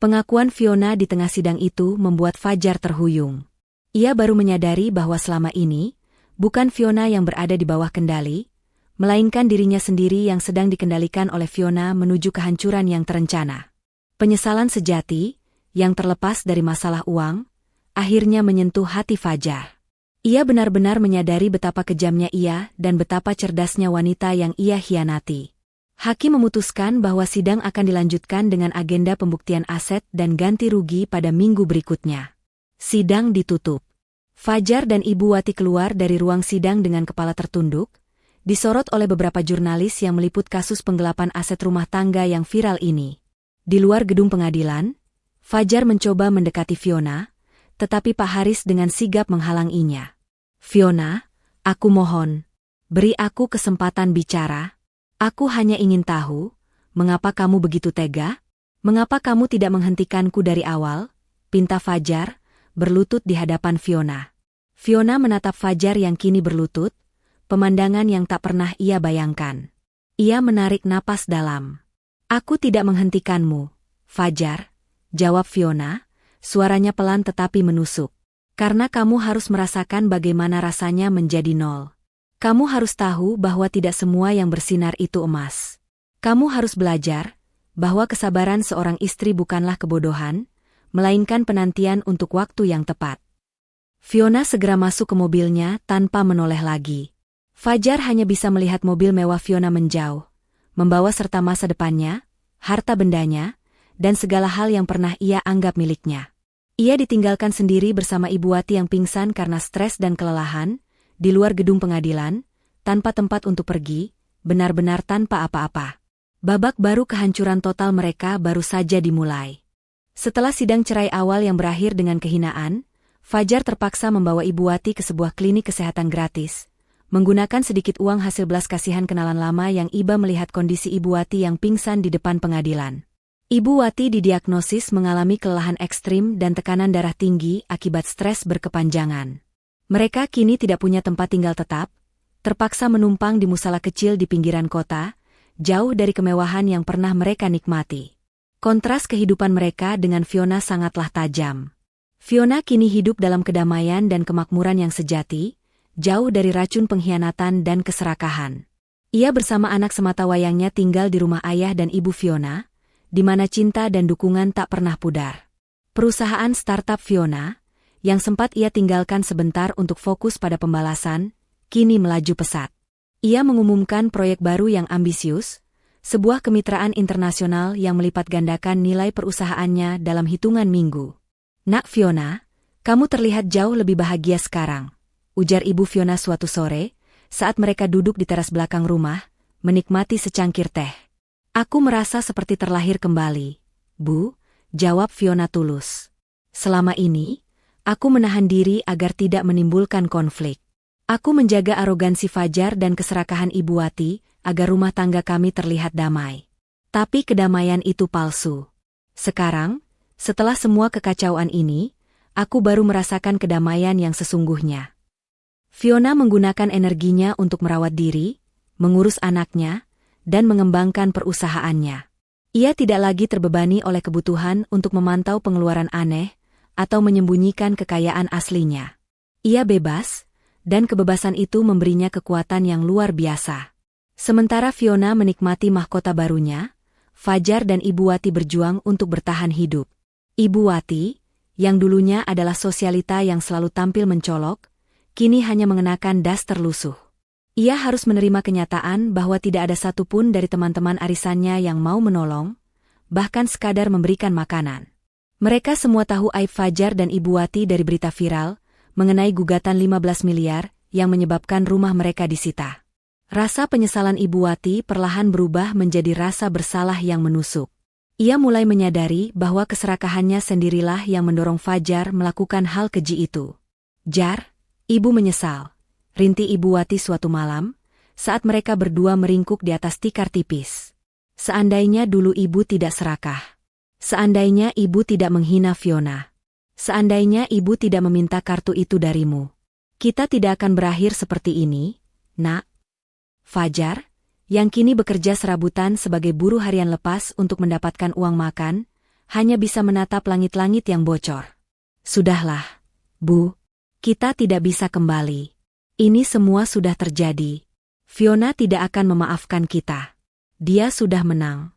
Pengakuan Fiona di tengah sidang itu membuat Fajar terhuyung. Ia baru menyadari bahwa selama ini, bukan Fiona yang berada di bawah kendali, melainkan dirinya sendiri yang sedang dikendalikan oleh Fiona menuju kehancuran yang terencana. Penyesalan sejati, yang terlepas dari masalah uang, akhirnya menyentuh hati Fajar. Ia benar-benar menyadari betapa kejamnya ia dan betapa cerdasnya wanita yang ia hianati. Hakim memutuskan bahwa sidang akan dilanjutkan dengan agenda pembuktian aset dan ganti rugi pada minggu berikutnya. Sidang ditutup. Fajar dan Ibu Wati keluar dari ruang sidang dengan kepala tertunduk, disorot oleh beberapa jurnalis yang meliput kasus penggelapan aset rumah tangga yang viral ini. Di luar gedung pengadilan, Fajar mencoba mendekati Fiona, tetapi Pak Haris dengan sigap menghalanginya. Fiona, aku mohon, beri aku kesempatan bicara. Aku hanya ingin tahu, mengapa kamu begitu tega? Mengapa kamu tidak menghentikanku dari awal? Pinta Fajar, berlutut di hadapan Fiona. Fiona menatap Fajar yang kini berlutut, pemandangan yang tak pernah ia bayangkan. Ia menarik napas dalam. Aku tidak menghentikanmu, Fajar, jawab Fiona, suaranya pelan tetapi menusuk. Karena kamu harus merasakan bagaimana rasanya menjadi nol. Kamu harus tahu bahwa tidak semua yang bersinar itu emas. Kamu harus belajar bahwa kesabaran seorang istri bukanlah kebodohan, melainkan penantian untuk waktu yang tepat. Fiona segera masuk ke mobilnya tanpa menoleh lagi. Fajar hanya bisa melihat mobil mewah Fiona menjauh, membawa serta masa depannya, harta bendanya, dan segala hal yang pernah ia anggap miliknya. Ia ditinggalkan sendiri bersama Ibu Wati yang pingsan karena stres dan kelelahan, di luar gedung pengadilan, tanpa tempat untuk pergi, benar-benar tanpa apa-apa. Babak baru kehancuran total mereka baru saja dimulai. Setelah sidang cerai awal yang berakhir dengan kehinaan, Fajar terpaksa membawa Ibu Wati ke sebuah klinik kesehatan gratis, menggunakan sedikit uang hasil belas kasihan kenalan lama yang iba melihat kondisi Ibu Wati yang pingsan di depan pengadilan. Ibu Wati didiagnosis mengalami kelelahan ekstrim dan tekanan darah tinggi akibat stres berkepanjangan. Mereka kini tidak punya tempat tinggal tetap, terpaksa menumpang di musala kecil di pinggiran kota, jauh dari kemewahan yang pernah mereka nikmati. Kontras kehidupan mereka dengan Fiona sangatlah tajam. Fiona kini hidup dalam kedamaian dan kemakmuran yang sejati, jauh dari racun pengkhianatan dan keserakahan. Ia bersama anak sematawayangnya tinggal di rumah ayah dan ibu Fiona, di mana cinta dan dukungan tak pernah pudar. Perusahaan startup Fiona, yang sempat ia tinggalkan sebentar untuk fokus pada pembalasan, kini melaju pesat. Ia mengumumkan proyek baru yang ambisius, sebuah kemitraan internasional yang melipat gandakan nilai perusahaannya dalam hitungan minggu. Nak Fiona, kamu terlihat jauh lebih bahagia sekarang, ujar Ibu Fiona suatu sore, saat mereka duduk di teras belakang rumah, menikmati secangkir teh. Aku merasa seperti terlahir kembali, Bu, jawab Fiona tulus. Selama ini, aku menahan diri agar tidak menimbulkan konflik. Aku menjaga arogansi Fajar dan keserakahan Ibu Wati, agar rumah tangga kami terlihat damai. Tapi kedamaian itu palsu. Sekarang, setelah semua kekacauan ini, aku baru merasakan kedamaian yang sesungguhnya. Fiona menggunakan energinya untuk merawat diri, mengurus anaknya, dan mengembangkan perusahaannya. Ia tidak lagi terbebani oleh kebutuhan untuk memantau pengeluaran aneh, atau menyembunyikan kekayaan aslinya. Ia bebas, dan kebebasan itu memberinya kekuatan yang luar biasa. Sementara Fiona menikmati mahkota barunya, Fajar dan Ibu Wati berjuang untuk bertahan hidup. Ibu Wati, yang dulunya adalah sosialita yang selalu tampil mencolok, kini hanya mengenakan daster lusuh. Ia harus menerima kenyataan bahwa tidak ada satupun dari teman-teman arisannya yang mau menolong, bahkan sekadar memberikan makanan. Mereka semua tahu aib Fajar dan Ibu Wati dari berita viral mengenai gugatan 15 miliar yang menyebabkan rumah mereka disita. Rasa penyesalan Ibu Wati perlahan berubah menjadi rasa bersalah yang menusuk. Ia mulai menyadari bahwa keserakahannya sendirilah yang mendorong Fajar melakukan hal keji itu. "Jar, Ibu menyesal," rintih Ibu Wati suatu malam, saat mereka berdua meringkuk di atas tikar tipis. "Seandainya dulu Ibu tidak serakah. Seandainya Ibu tidak menghina Fiona. Seandainya Ibu tidak meminta kartu itu darimu. Kita tidak akan berakhir seperti ini, Nak." Fajar, yang kini bekerja serabutan sebagai buruh harian lepas untuk mendapatkan uang makan, hanya bisa menatap langit-langit yang bocor. "Sudahlah, Bu. Kita tidak bisa kembali. Ini semua sudah terjadi. Fiona tidak akan memaafkan kita. Dia sudah menang."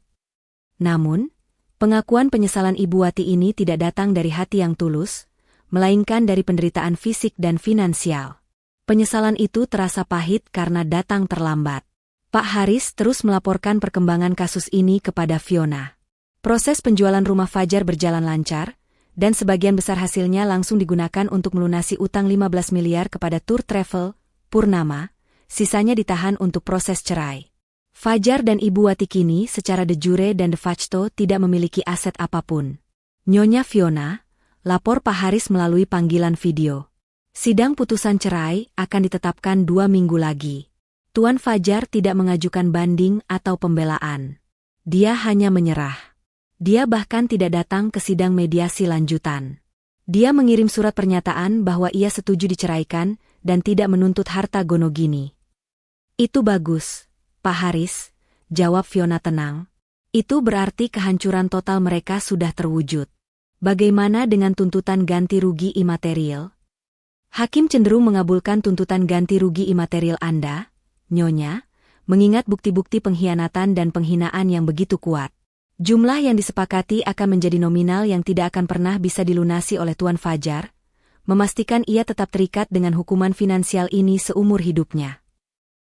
Namun, pengakuan penyesalan Ibu Wati ini tidak datang dari hati yang tulus, melainkan dari penderitaan fisik dan finansial. Penyesalan itu terasa pahit karena datang terlambat. Pak Haris terus melaporkan perkembangan kasus ini kepada Fiona. Proses penjualan rumah Fajar berjalan lancar, dan sebagian besar hasilnya langsung digunakan untuk melunasi utang 15 miliar kepada Tour Travel Purnama, sisanya ditahan untuk proses cerai. Fajar dan Ibu Wati kini secara de jure dan de facto tidak memiliki aset apapun. "Nyonya Fiona," lapor Pak Haris melalui panggilan video. "Sidang putusan cerai akan ditetapkan 2 minggu lagi. Tuan Fajar tidak mengajukan banding atau pembelaan. Dia hanya menyerah. Dia bahkan tidak datang ke sidang mediasi lanjutan. Dia mengirim surat pernyataan bahwa ia setuju diceraikan dan tidak menuntut harta gonogini." "Itu bagus, Pak Haris," jawab Fiona tenang. "Itu berarti kehancuran total mereka sudah terwujud. Bagaimana dengan tuntutan ganti rugi imaterial?" "Hakim cenderung mengabulkan tuntutan ganti rugi imaterial Anda, Nyonya, mengingat bukti-bukti pengkhianatan dan penghinaan yang begitu kuat. Jumlah yang disepakati akan menjadi nominal yang tidak akan pernah bisa dilunasi oleh Tuan Fajar, memastikan ia tetap terikat dengan hukuman finansial ini seumur hidupnya."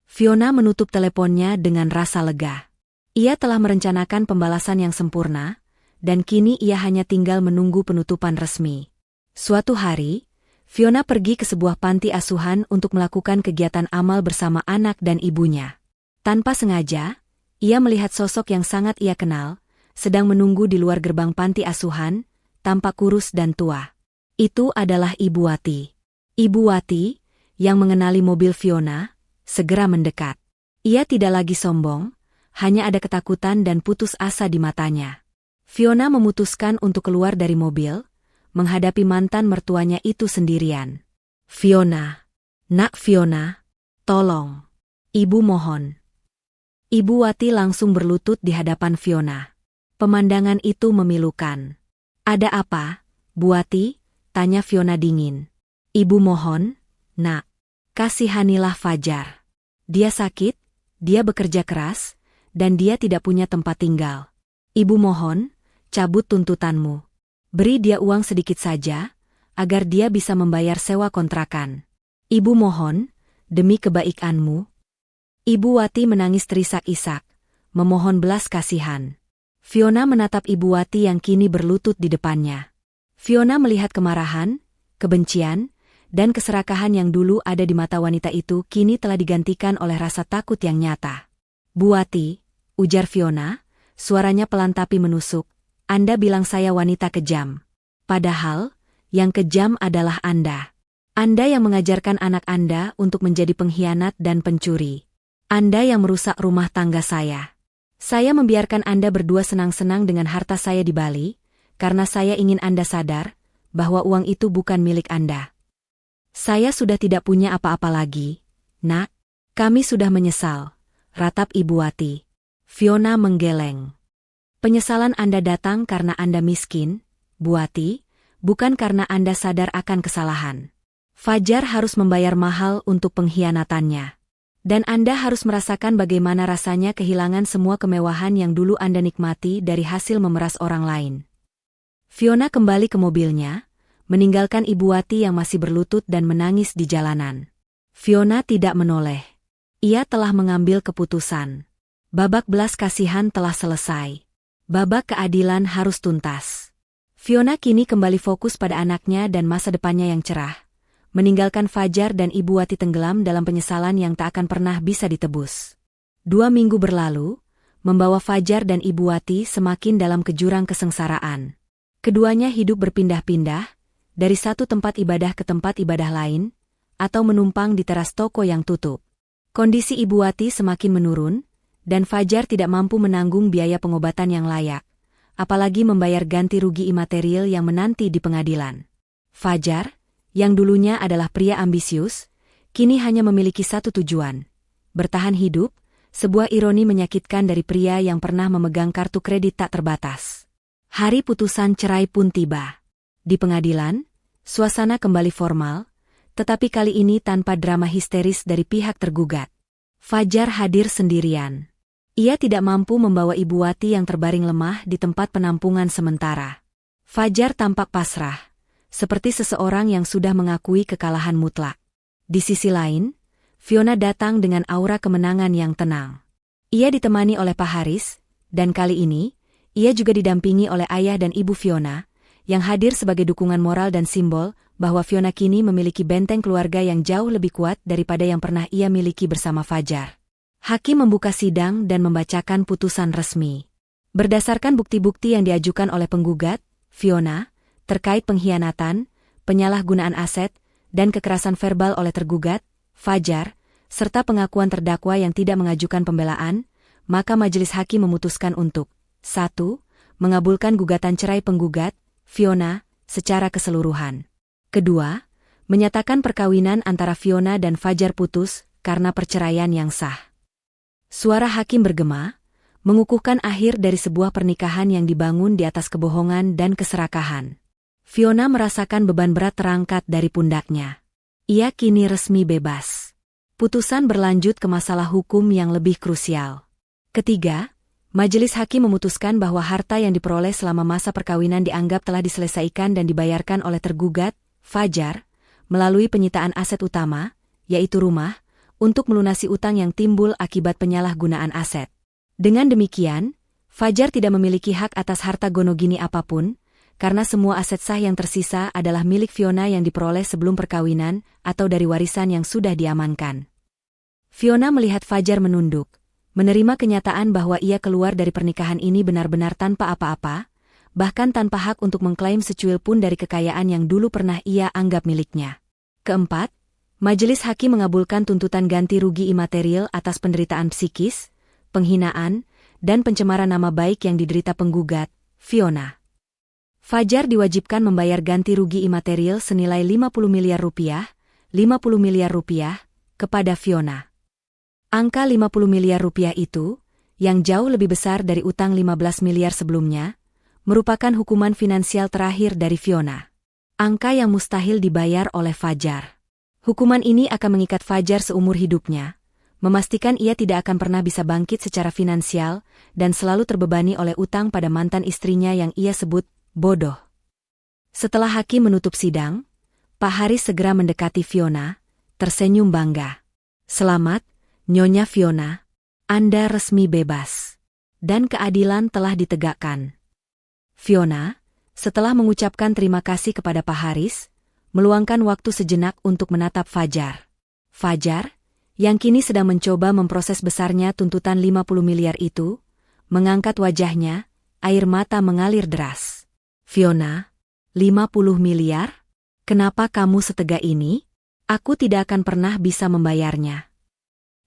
Fiona menutup teleponnya dengan rasa lega. Ia telah merencanakan pembalasan yang sempurna, dan kini ia hanya tinggal menunggu penutupan resmi. Suatu hari, Fiona pergi ke sebuah panti asuhan untuk melakukan kegiatan amal bersama anak dan ibunya. Tanpa sengaja, ia melihat sosok yang sangat ia kenal, sedang menunggu di luar gerbang panti asuhan, tampak kurus dan tua. Itu adalah Ibu Wati. Ibu Wati, yang mengenali mobil Fiona, segera mendekat. Ia tidak lagi sombong, hanya ada ketakutan dan putus asa di matanya. Fiona memutuskan untuk keluar dari mobil, menghadapi mantan mertuanya itu sendirian. "Fiona, Nak Fiona, tolong. Ibu mohon." Ibu Wati langsung berlutut di hadapan Fiona. Pemandangan itu memilukan. "Ada apa, Bu Wati?" tanya Fiona dingin. "Ibu mohon, Nak. Kasihanilah Fajar. Dia sakit, dia bekerja keras, dan dia tidak punya tempat tinggal. Ibu mohon, cabut tuntutanmu. Beri dia uang sedikit saja, agar dia bisa membayar sewa kontrakan. Ibu mohon, demi kebaikanmu." Ibu Wati menangis terisak-isak, memohon belas kasihan. Fiona menatap Ibu Wati yang kini berlutut di depannya. Fiona melihat kemarahan, kebencian, dan keserakahan yang dulu ada di mata wanita itu kini telah digantikan oleh rasa takut yang nyata. "Bu Wati," ujar Fiona, suaranya pelan tapi menusuk, "Anda bilang saya wanita kejam. Padahal, yang kejam adalah Anda. Anda yang mengajarkan anak Anda untuk menjadi pengkhianat dan pencuri. Anda yang merusak rumah tangga saya. Saya membiarkan Anda berdua senang-senang dengan harta saya di Bali, karena saya ingin Anda sadar bahwa uang itu bukan milik Anda. Saya sudah tidak punya apa-apa lagi, Nak. Kami sudah menyesal," ratap Ibu Wati. Fiona menggeleng. "Penyesalan Anda datang karena Anda miskin, Bu Wati, bukan karena Anda sadar akan kesalahan. Fajar harus membayar mahal untuk pengkhianatannya. Dan Anda harus merasakan bagaimana rasanya kehilangan semua kemewahan yang dulu Anda nikmati dari hasil memeras orang lain. Fiona kembali ke mobilnya, meninggalkan Ibu Wati yang masih berlutut dan menangis di jalanan. Fiona tidak menoleh. Ia telah mengambil keputusan. Babak belas kasihan telah selesai. Babak keadilan harus tuntas. Fiona kini kembali fokus pada anaknya dan masa depannya yang cerah, meninggalkan Fajar dan Ibu Wati tenggelam dalam penyesalan yang tak akan pernah bisa ditebus. 2 minggu berlalu, membawa Fajar dan Ibu Wati semakin dalam ke jurang kesengsaraan. Keduanya hidup berpindah-pindah, dari satu tempat ibadah ke tempat ibadah lain, atau menumpang di teras toko yang tutup. Kondisi Ibu Wati semakin menurun, dan Fajar tidak mampu menanggung biaya pengobatan yang layak, apalagi membayar ganti rugi imaterial yang menanti di pengadilan. Fajar, yang dulunya adalah pria ambisius, kini hanya memiliki satu tujuan: bertahan hidup, sebuah ironi menyakitkan dari pria yang pernah memegang kartu kredit tak terbatas. Hari putusan cerai pun tiba. Di pengadilan, suasana kembali formal, tetapi kali ini tanpa drama histeris dari pihak tergugat. Fajar hadir sendirian. Ia tidak mampu membawa Ibu Wati yang terbaring lemah di tempat penampungan sementara. Fajar tampak pasrah, seperti seseorang yang sudah mengakui kekalahan mutlak. Di sisi lain, Fiona datang dengan aura kemenangan yang tenang. Ia ditemani oleh Pak Haris, dan kali ini, ia juga didampingi oleh ayah dan ibu Fiona, yang hadir sebagai dukungan moral dan simbol bahwa Fiona kini memiliki benteng keluarga yang jauh lebih kuat daripada yang pernah ia miliki bersama Fajar. Hakim membuka sidang dan membacakan putusan resmi. Berdasarkan bukti-bukti yang diajukan oleh penggugat, Fiona, terkait pengkhianatan, penyalahgunaan aset, dan kekerasan verbal oleh tergugat, Fajar, serta pengakuan terdakwa yang tidak mengajukan pembelaan, maka majelis hakim memutuskan untuk 1. Mengabulkan gugatan cerai penggugat, Fiona, secara keseluruhan. 2. Menyatakan perkawinan antara Fiona dan Fajar putus karena perceraian yang sah. Suara hakim bergema, mengukuhkan akhir dari sebuah pernikahan yang dibangun di atas kebohongan dan keserakahan. Fiona merasakan beban berat terangkat dari pundaknya. Ia kini resmi bebas. Putusan berlanjut ke masalah hukum yang lebih krusial. 3. Majelis hakim memutuskan bahwa harta yang diperoleh selama masa perkawinan dianggap telah diselesaikan dan dibayarkan oleh tergugat, Fajar, melalui penyitaan aset utama, yaitu rumah, untuk melunasi utang yang timbul akibat penyalahgunaan aset. Dengan demikian, Fajar tidak memiliki hak atas harta gonogini apapun, karena semua aset sah yang tersisa adalah milik Fiona yang diperoleh sebelum perkawinan atau dari warisan yang sudah diamankan. Fiona melihat Fajar menunduk, menerima kenyataan bahwa ia keluar dari pernikahan ini benar-benar tanpa apa-apa, bahkan tanpa hak untuk mengklaim secuil pun dari kekayaan yang dulu pernah ia anggap miliknya. 4. Majelis hakim mengabulkan tuntutan ganti rugi imaterial atas penderitaan psikis, penghinaan, dan pencemaran nama baik yang diderita penggugat, Fiona. Fajar diwajibkan membayar ganti rugi imaterial senilai 50 miliar rupiah, 50 miliar rupiah, kepada Fiona. Angka 50 miliar rupiah itu, yang jauh lebih besar dari utang 15 miliar sebelumnya, merupakan hukuman finansial terakhir dari Fiona. Angka yang mustahil dibayar oleh Fajar. Hukuman ini akan mengikat Fajar seumur hidupnya, memastikan ia tidak akan pernah bisa bangkit secara finansial dan selalu terbebani oleh utang pada mantan istrinya yang ia sebut bodoh. Setelah hakim menutup sidang, Pak Haris segera mendekati Fiona, tersenyum bangga. Selamat, Nyonya Fiona, Anda resmi bebas. Dan keadilan telah ditegakkan. Fiona, setelah mengucapkan terima kasih kepada Pak Haris, meluangkan waktu sejenak untuk menatap Fajar. Fajar, yang kini sedang mencoba memproses besarnya tuntutan 50 miliar itu, mengangkat wajahnya, air mata mengalir deras. Fiona, 50 miliar? Kenapa kamu setega ini? Aku tidak akan pernah bisa membayarnya.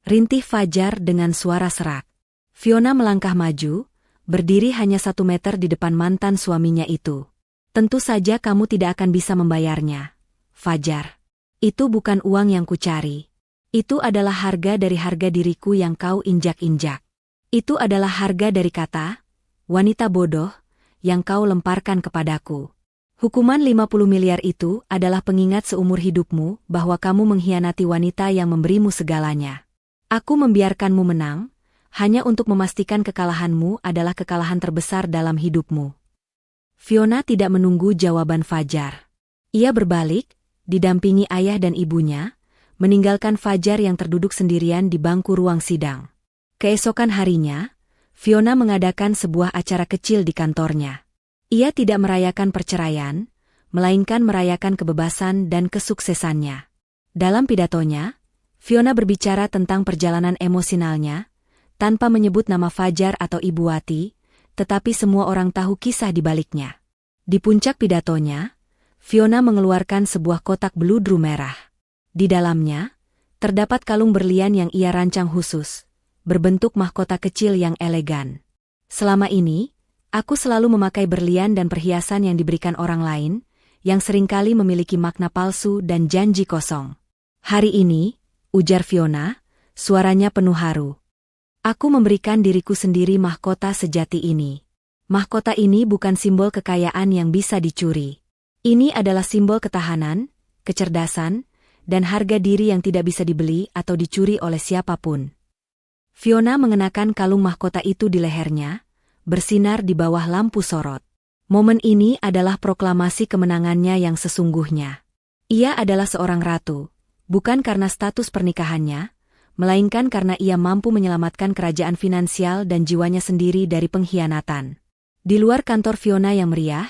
Rintih Fajar dengan suara serak. Fiona melangkah maju, berdiri hanya 1 meter di depan mantan suaminya itu. Tentu saja kamu tidak akan bisa membayarnya, Fajar. Itu bukan uang yang kucari. Itu adalah harga dari harga diriku yang kau injak-injak. Itu adalah harga dari kata, wanita bodoh, yang kau lemparkan kepadaku. Hukuman 50 miliar itu adalah pengingat seumur hidupmu bahwa kamu mengkhianati wanita yang memberimu segalanya. Aku membiarkanmu menang, hanya untuk memastikan kekalahanmu adalah kekalahan terbesar dalam hidupmu. Fiona tidak menunggu jawaban Fajar. Ia berbalik, didampingi ayah dan ibunya, meninggalkan Fajar yang terduduk sendirian di bangku ruang sidang. Keesokan harinya, Fiona mengadakan sebuah acara kecil di kantornya. Ia tidak merayakan perceraian, melainkan merayakan kebebasan dan kesuksesannya. Dalam pidatonya, Fiona berbicara tentang perjalanan emosionalnya, tanpa menyebut nama Fajar atau Ibu Wati, tetapi semua orang tahu kisah di baliknya. Di puncak pidatonya, Fiona mengeluarkan sebuah kotak beludru merah. Di dalamnya, terdapat kalung berlian yang ia rancang khusus, berbentuk mahkota kecil yang elegan. Selama ini, aku selalu memakai berlian dan perhiasan yang diberikan orang lain, yang seringkali memiliki makna palsu dan janji kosong. Hari ini, ujar Fiona, suaranya penuh haru. Aku memberikan diriku sendiri mahkota sejati ini. Mahkota ini bukan simbol kekayaan yang bisa dicuri. Ini adalah simbol ketahanan, kecerdasan, dan harga diri yang tidak bisa dibeli atau dicuri oleh siapapun. Fiona mengenakan kalung mahkota itu di lehernya, bersinar di bawah lampu sorot. Momen ini adalah proklamasi kemenangannya yang sesungguhnya. Ia adalah seorang ratu, bukan karena status pernikahannya, melainkan karena ia mampu menyelamatkan kerajaan finansial dan jiwanya sendiri dari pengkhianatan. Di luar kantor Fiona yang meriah,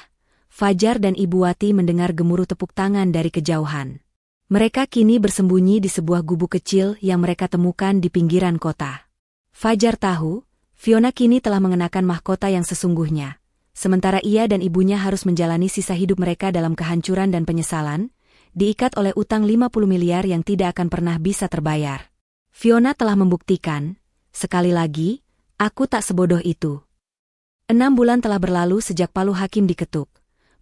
Fajar dan Ibu Wati mendengar gemuruh tepuk tangan dari kejauhan. Mereka kini bersembunyi di sebuah gubuk kecil yang mereka temukan di pinggiran kota. Fajar tahu, Fiona kini telah mengenakan mahkota yang sesungguhnya, sementara ia dan ibunya harus menjalani sisa hidup mereka dalam kehancuran dan penyesalan, diikat oleh utang 50 miliar yang tidak akan pernah bisa terbayar. Fiona telah membuktikan, sekali lagi, aku tak sebodoh itu. 6 bulan telah berlalu sejak palu hakim diketuk,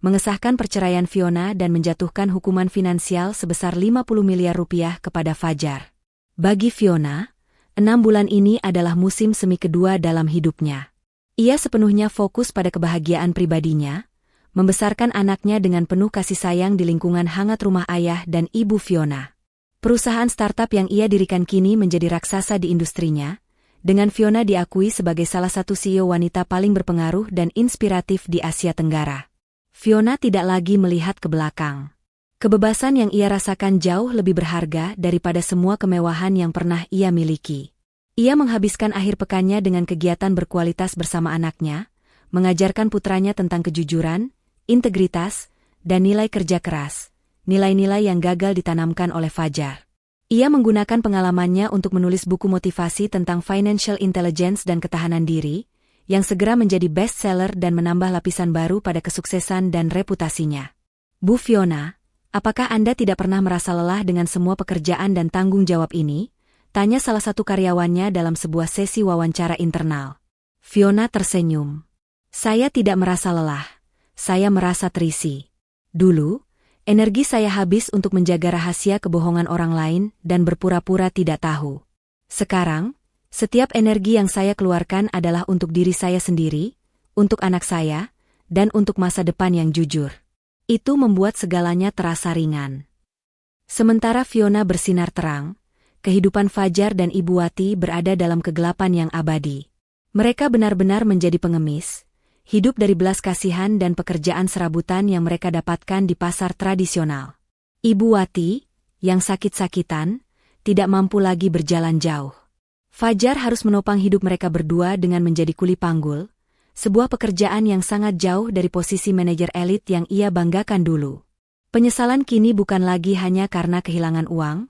mengesahkan perceraian Fiona dan menjatuhkan hukuman finansial sebesar 50 miliar rupiah kepada Fajar. Bagi Fiona, 6 bulan ini adalah musim semi kedua dalam hidupnya. Ia sepenuhnya fokus pada kebahagiaan pribadinya, membesarkan anaknya dengan penuh kasih sayang di lingkungan hangat rumah ayah dan ibu Fiona. Perusahaan startup yang ia dirikan kini menjadi raksasa di industrinya, dengan Fiona diakui sebagai salah satu CEO wanita paling berpengaruh dan inspiratif di Asia Tenggara. Fiona tidak lagi melihat ke belakang. Kebebasan yang ia rasakan jauh lebih berharga daripada semua kemewahan yang pernah ia miliki. Ia menghabiskan akhir pekannya dengan kegiatan berkualitas bersama anaknya, mengajarkan putranya tentang kejujuran, integritas, dan nilai kerja keras, nilai-nilai yang gagal ditanamkan oleh Fajar. Ia menggunakan pengalamannya untuk menulis buku motivasi tentang financial intelligence dan ketahanan diri, yang segera menjadi bestseller dan menambah lapisan baru pada kesuksesan dan reputasinya. Bu Fiona, apakah Anda tidak pernah merasa lelah dengan semua pekerjaan dan tanggung jawab ini? Tanya salah satu karyawannya dalam sebuah sesi wawancara internal. Fiona tersenyum. Saya tidak merasa lelah. Saya merasa terisi. Dulu, energi saya habis untuk menjaga rahasia kebohongan orang lain dan berpura-pura tidak tahu. Sekarang, setiap energi yang saya keluarkan adalah untuk diri saya sendiri, untuk anak saya, dan untuk masa depan yang jujur. Itu membuat segalanya terasa ringan. Sementara Fiona bersinar terang, kehidupan Fajar dan Ibu Wati berada dalam kegelapan yang abadi. Mereka benar-benar menjadi pengemis, hidup dari belas kasihan dan pekerjaan serabutan yang mereka dapatkan di pasar tradisional. Ibu Wati, yang sakit-sakitan, tidak mampu lagi berjalan jauh. Fajar harus menopang hidup mereka berdua dengan menjadi kuli panggul, sebuah pekerjaan yang sangat jauh dari posisi manajer elit yang ia banggakan dulu. Penyesalan kini bukan lagi hanya karena kehilangan uang,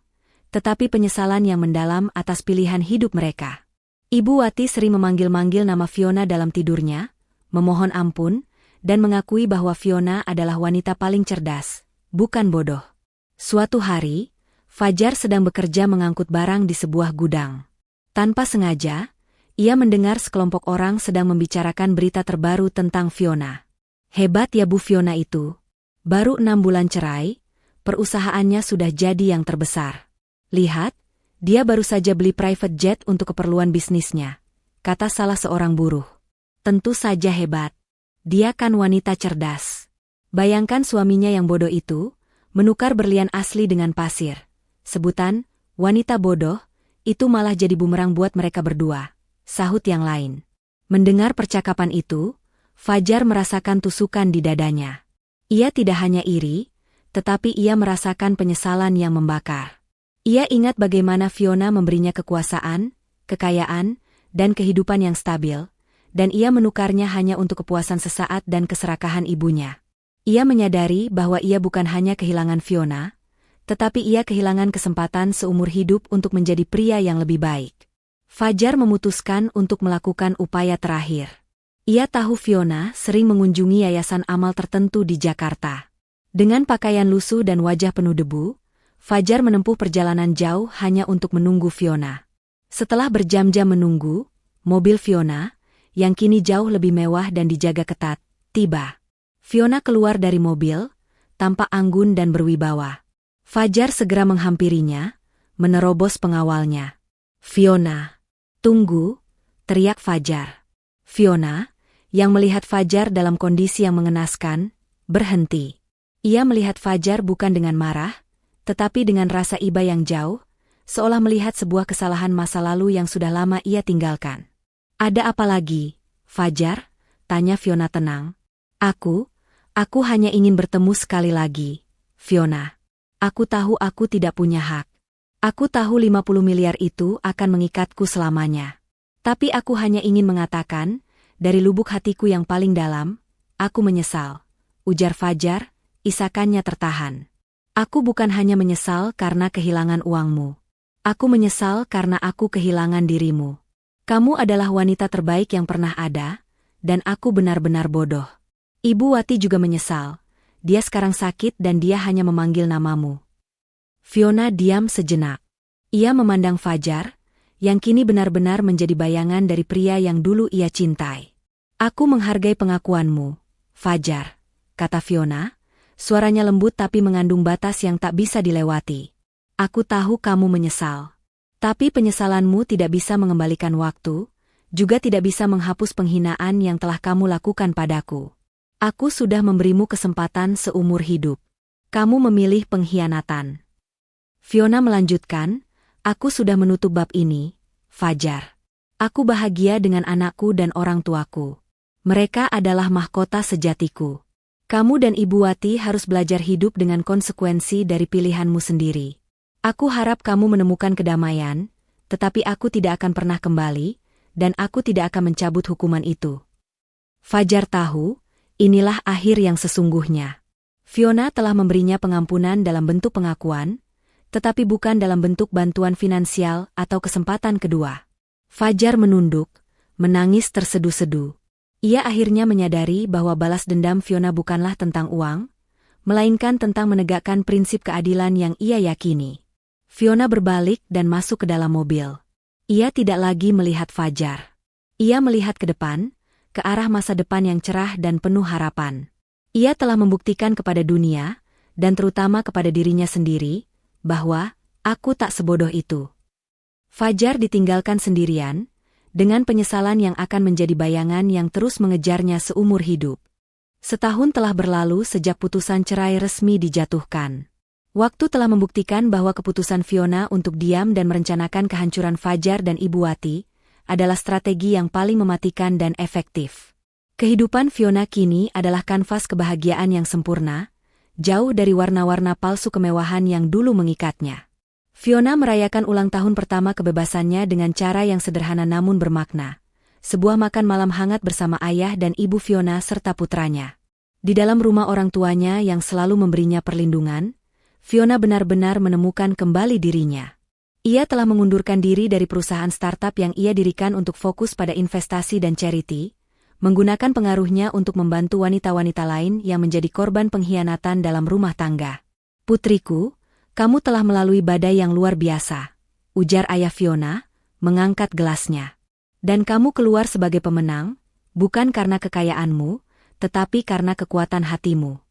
tetapi penyesalan yang mendalam atas pilihan hidup mereka. Ibu Wati sering memanggil-manggil nama Fiona dalam tidurnya, memohon ampun, dan mengakui bahwa Fiona adalah wanita paling cerdas, bukan bodoh. Suatu hari, Fajar sedang bekerja mengangkut barang di sebuah gudang. Tanpa sengaja, ia mendengar sekelompok orang sedang membicarakan berita terbaru tentang Fiona. Hebat ya Bu Fiona itu. Baru 6 bulan cerai, perusahaannya sudah jadi yang terbesar. Lihat, dia baru saja beli private jet untuk keperluan bisnisnya, kata salah seorang buruh. Tentu saja hebat. Dia kan wanita cerdas. Bayangkan suaminya yang bodoh itu, menukar berlian asli dengan pasir. Sebutan, wanita bodoh, itu malah jadi bumerang buat mereka berdua, sahut yang lain. Mendengar percakapan itu, Fajar merasakan tusukan di dadanya. Ia tidak hanya iri, tetapi ia merasakan penyesalan yang membakar. Ia ingat bagaimana Fiona memberinya kekuasaan, kekayaan, dan kehidupan yang stabil, dan ia menukarnya hanya untuk kepuasan sesaat dan keserakahan ibunya. Ia menyadari bahwa ia bukan hanya kehilangan Fiona, tetapi ia kehilangan kesempatan seumur hidup untuk menjadi pria yang lebih baik. Fajar memutuskan untuk melakukan upaya terakhir. Ia tahu Fiona sering mengunjungi yayasan amal tertentu di Jakarta. Dengan pakaian lusuh dan wajah penuh debu, Fajar menempuh perjalanan jauh hanya untuk menunggu Fiona. Setelah berjam-jam menunggu, mobil Fiona, yang kini jauh lebih mewah dan dijaga ketat, tiba. Fiona keluar dari mobil, tampak anggun dan berwibawa. Fajar segera menghampirinya, menerobos pengawalnya. "Fiona, tunggu!" teriak Fajar. Fiona, yang melihat Fajar dalam kondisi yang mengenaskan, berhenti. Ia melihat Fajar bukan dengan marah, tetapi dengan rasa iba yang jauh, seolah melihat sebuah kesalahan masa lalu yang sudah lama ia tinggalkan. "Ada apa lagi, Fajar?" tanya Fiona tenang. Aku hanya ingin bertemu sekali lagi, Fiona. Aku tahu aku tidak punya hak. Aku tahu 50 miliar itu akan mengikatku selamanya. Tapi aku hanya ingin mengatakan, dari lubuk hatiku yang paling dalam, aku menyesal," ujar Fajar, isakannya tertahan. "Aku bukan hanya menyesal karena kehilangan uangmu. Aku menyesal karena aku kehilangan dirimu. Kamu adalah wanita terbaik yang pernah ada, dan aku benar-benar bodoh." Ibu Wati juga menyesal. Dia sekarang sakit dan dia hanya memanggil namamu. Fiona diam sejenak. Ia memandang Fajar, yang kini benar-benar menjadi bayangan dari pria yang dulu ia cintai. "Aku menghargai pengakuanmu, Fajar," kata Fiona, suaranya lembut tapi mengandung batas yang tak bisa dilewati. "Aku tahu kamu menyesal. Tapi penyesalanmu tidak bisa mengembalikan waktu, juga tidak bisa menghapus penghinaan yang telah kamu lakukan padaku. Aku sudah memberimu kesempatan seumur hidup. Kamu memilih pengkhianatan." Fiona melanjutkan, "Aku sudah menutup bab ini, Fajar. Aku bahagia dengan anakku dan orang tuaku. Mereka adalah mahkota sejatiku. Kamu dan Ibu Wati harus belajar hidup dengan konsekuensi dari pilihanmu sendiri. Aku harap kamu menemukan kedamaian, tetapi aku tidak akan pernah kembali, dan aku tidak akan mencabut hukuman itu." Fajar tahu, inilah akhir yang sesungguhnya. Fiona telah memberinya pengampunan dalam bentuk pengakuan, tetapi bukan dalam bentuk bantuan finansial atau kesempatan kedua. Fajar menunduk, menangis terseduh-seduh. Ia akhirnya menyadari bahwa balas dendam Fiona bukanlah tentang uang, melainkan tentang menegakkan prinsip keadilan yang ia yakini. Fiona berbalik dan masuk ke dalam mobil. Ia tidak lagi melihat Fajar. Ia melihat ke depan, ke arah masa depan yang cerah dan penuh harapan. Ia telah membuktikan kepada dunia, dan terutama kepada dirinya sendiri, bahwa aku tak sebodoh itu. Fajar ditinggalkan sendirian, dengan penyesalan yang akan menjadi bayangan yang terus mengejarnya seumur hidup. Setahun telah berlalu sejak putusan cerai resmi dijatuhkan. Waktu telah membuktikan bahwa keputusan Fiona untuk diam dan merencanakan kehancuran Fajar dan Ibu Wati adalah strategi yang paling mematikan dan efektif. Kehidupan Fiona kini adalah kanvas kebahagiaan yang sempurna, jauh dari warna-warna palsu kemewahan yang dulu mengikatnya. Fiona merayakan ulang tahun pertama kebebasannya dengan cara yang sederhana namun bermakna. Sebuah makan malam hangat bersama ayah dan ibu Fiona serta putranya. Di dalam rumah orang tuanya yang selalu memberinya perlindungan, Fiona benar-benar menemukan kembali dirinya. Ia telah mengundurkan diri dari perusahaan startup yang ia dirikan untuk fokus pada investasi dan charity, menggunakan pengaruhnya untuk membantu wanita-wanita lain yang menjadi korban pengkhianatan dalam rumah tangga. "Putriku, kamu telah melalui badai yang luar biasa," ujar ayah Fiona, mengangkat gelasnya. "Dan kamu keluar sebagai pemenang, bukan karena kekayaanmu, tetapi karena kekuatan hatimu."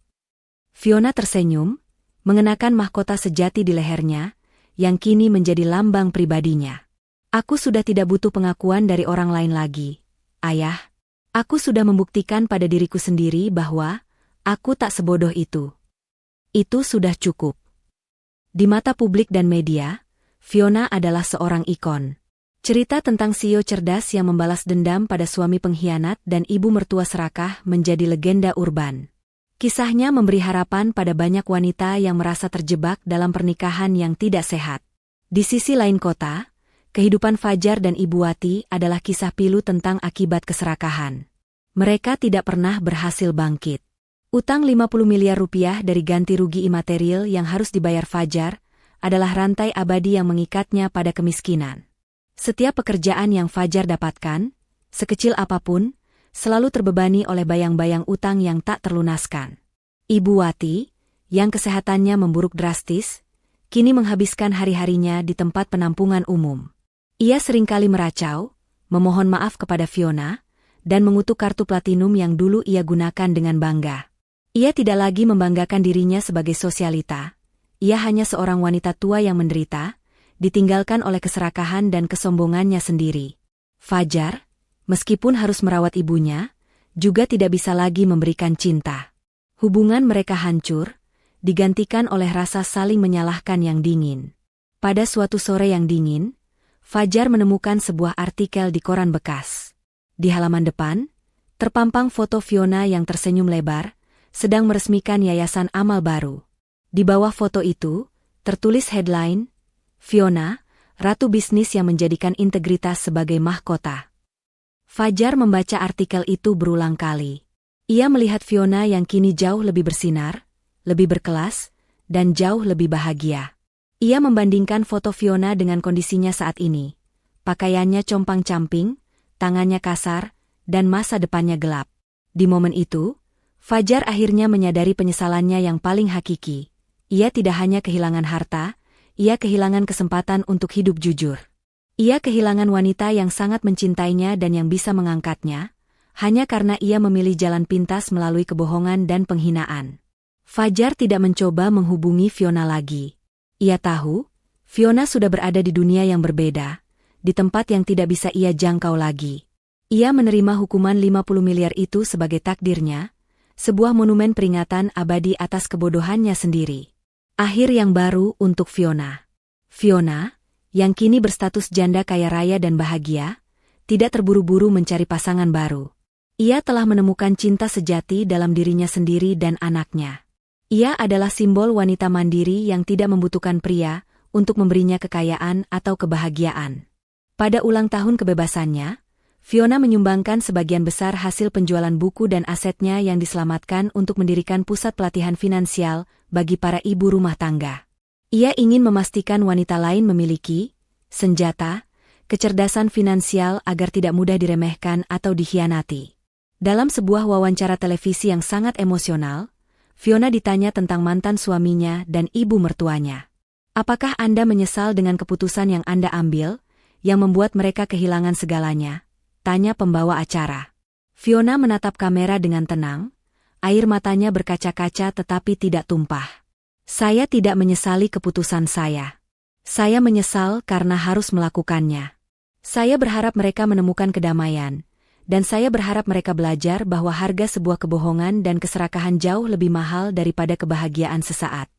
Fiona tersenyum, mengenakan mahkota sejati di lehernya, yang kini menjadi lambang pribadinya. "Aku sudah tidak butuh pengakuan dari orang lain lagi, Ayah. Aku sudah membuktikan pada diriku sendiri bahwa aku tak sebodoh itu. Itu sudah cukup." Di mata publik dan media, Fiona adalah seorang ikon. Cerita tentang CEO cerdas yang membalas dendam pada suami pengkhianat dan ibu mertua serakah menjadi legenda urban. Kisahnya memberi harapan pada banyak wanita yang merasa terjebak dalam pernikahan yang tidak sehat. Di sisi lain kota, kehidupan Fajar dan Ibu Wati adalah kisah pilu tentang akibat keserakahan. Mereka tidak pernah berhasil bangkit. Utang 50 miliar rupiah dari ganti rugi imaterial yang harus dibayar Fajar adalah rantai abadi yang mengikatnya pada kemiskinan. Setiap pekerjaan yang Fajar dapatkan, sekecil apapun, selalu terbebani oleh bayang-bayang utang yang tak terlunaskan. Ibu Wati, yang kesehatannya memburuk drastis, kini menghabiskan hari-harinya di tempat penampungan umum. Ia seringkali meracau, memohon maaf kepada Fiona, dan mengutuk kartu platinum yang dulu ia gunakan dengan bangga. Ia tidak lagi membanggakan dirinya sebagai sosialita, ia hanya seorang wanita tua yang menderita, ditinggalkan oleh keserakahan dan kesombongannya sendiri. Fajar, meskipun harus merawat ibunya, juga tidak bisa lagi memberikan cinta. Hubungan mereka hancur, digantikan oleh rasa saling menyalahkan yang dingin. Pada suatu sore yang dingin, Fajar menemukan sebuah artikel di koran bekas. Di halaman depan, terpampang foto Fiona yang tersenyum lebar, sedang meresmikan yayasan amal baru. Di bawah foto itu, tertulis headline, Fiona, ratu bisnis yang menjadikan integritas sebagai mahkota. Fajar membaca artikel itu berulang kali. Ia melihat Fiona yang kini jauh lebih bersinar, lebih berkelas, dan jauh lebih bahagia. Ia membandingkan foto Fiona dengan kondisinya saat ini. Pakaiannya compang-camping, tangannya kasar, dan masa depannya gelap. Di momen itu, Fajar akhirnya menyadari penyesalannya yang paling hakiki. Ia tidak hanya kehilangan harta, ia kehilangan kesempatan untuk hidup jujur. Ia kehilangan wanita yang sangat mencintainya dan yang bisa mengangkatnya, hanya karena ia memilih jalan pintas melalui kebohongan dan penghinaan. Fajar tidak mencoba menghubungi Fiona lagi. Ia tahu, Fiona sudah berada di dunia yang berbeda, di tempat yang tidak bisa ia jangkau lagi. Ia menerima hukuman 50 miliar itu sebagai takdirnya, sebuah monumen peringatan abadi atas kebodohannya sendiri. Akhir yang baru untuk Fiona. Fiona, yang kini berstatus janda kaya raya dan bahagia, tidak terburu-buru mencari pasangan baru. Ia telah menemukan cinta sejati dalam dirinya sendiri dan anaknya. Ia adalah simbol wanita mandiri yang tidak membutuhkan pria untuk memberinya kekayaan atau kebahagiaan. Pada ulang tahun kebebasannya, Fiona menyumbangkan sebagian besar hasil penjualan buku dan asetnya yang diselamatkan untuk mendirikan pusat pelatihan finansial bagi para ibu rumah tangga. Ia ingin memastikan wanita lain memiliki senjata, kecerdasan finansial agar tidak mudah diremehkan atau dikhianati. Dalam sebuah wawancara televisi yang sangat emosional, Fiona ditanya tentang mantan suaminya dan ibu mertuanya. Apakah Anda menyesal dengan keputusan yang Anda ambil, yang membuat mereka kehilangan segalanya? Tanya pembawa acara. Fiona menatap kamera dengan tenang, air matanya berkaca-kaca tetapi tidak tumpah. Saya tidak menyesali keputusan saya. Saya menyesal karena harus melakukannya. Saya berharap mereka menemukan kedamaian, dan saya berharap mereka belajar bahwa harga sebuah kebohongan dan keserakahan jauh lebih mahal daripada kebahagiaan sesaat.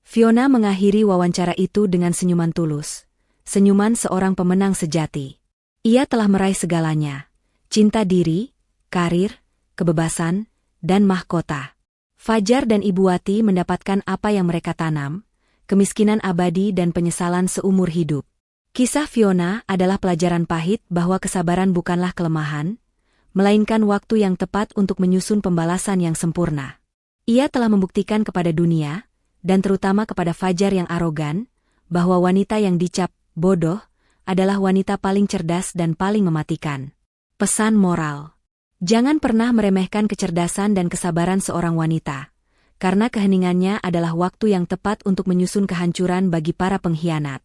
Fiona mengakhiri wawancara itu dengan senyuman tulus, senyuman seorang pemenang sejati. Ia telah meraih segalanya, cinta diri, karir, kebebasan, dan mahkota. Fajar dan Ibu Wati mendapatkan apa yang mereka tanam, kemiskinan abadi dan penyesalan seumur hidup. Kisah Fiona adalah pelajaran pahit bahwa kesabaran bukanlah kelemahan, melainkan waktu yang tepat untuk menyusun pembalasan yang sempurna. Ia telah membuktikan kepada dunia, dan terutama kepada Fajar yang arogan, bahwa wanita yang dicap bodoh adalah wanita paling cerdas dan paling mematikan. Pesan moral. Jangan pernah meremehkan kecerdasan dan kesabaran seorang wanita, karena keheningannya adalah waktu yang tepat untuk menyusun kehancuran bagi para pengkhianat.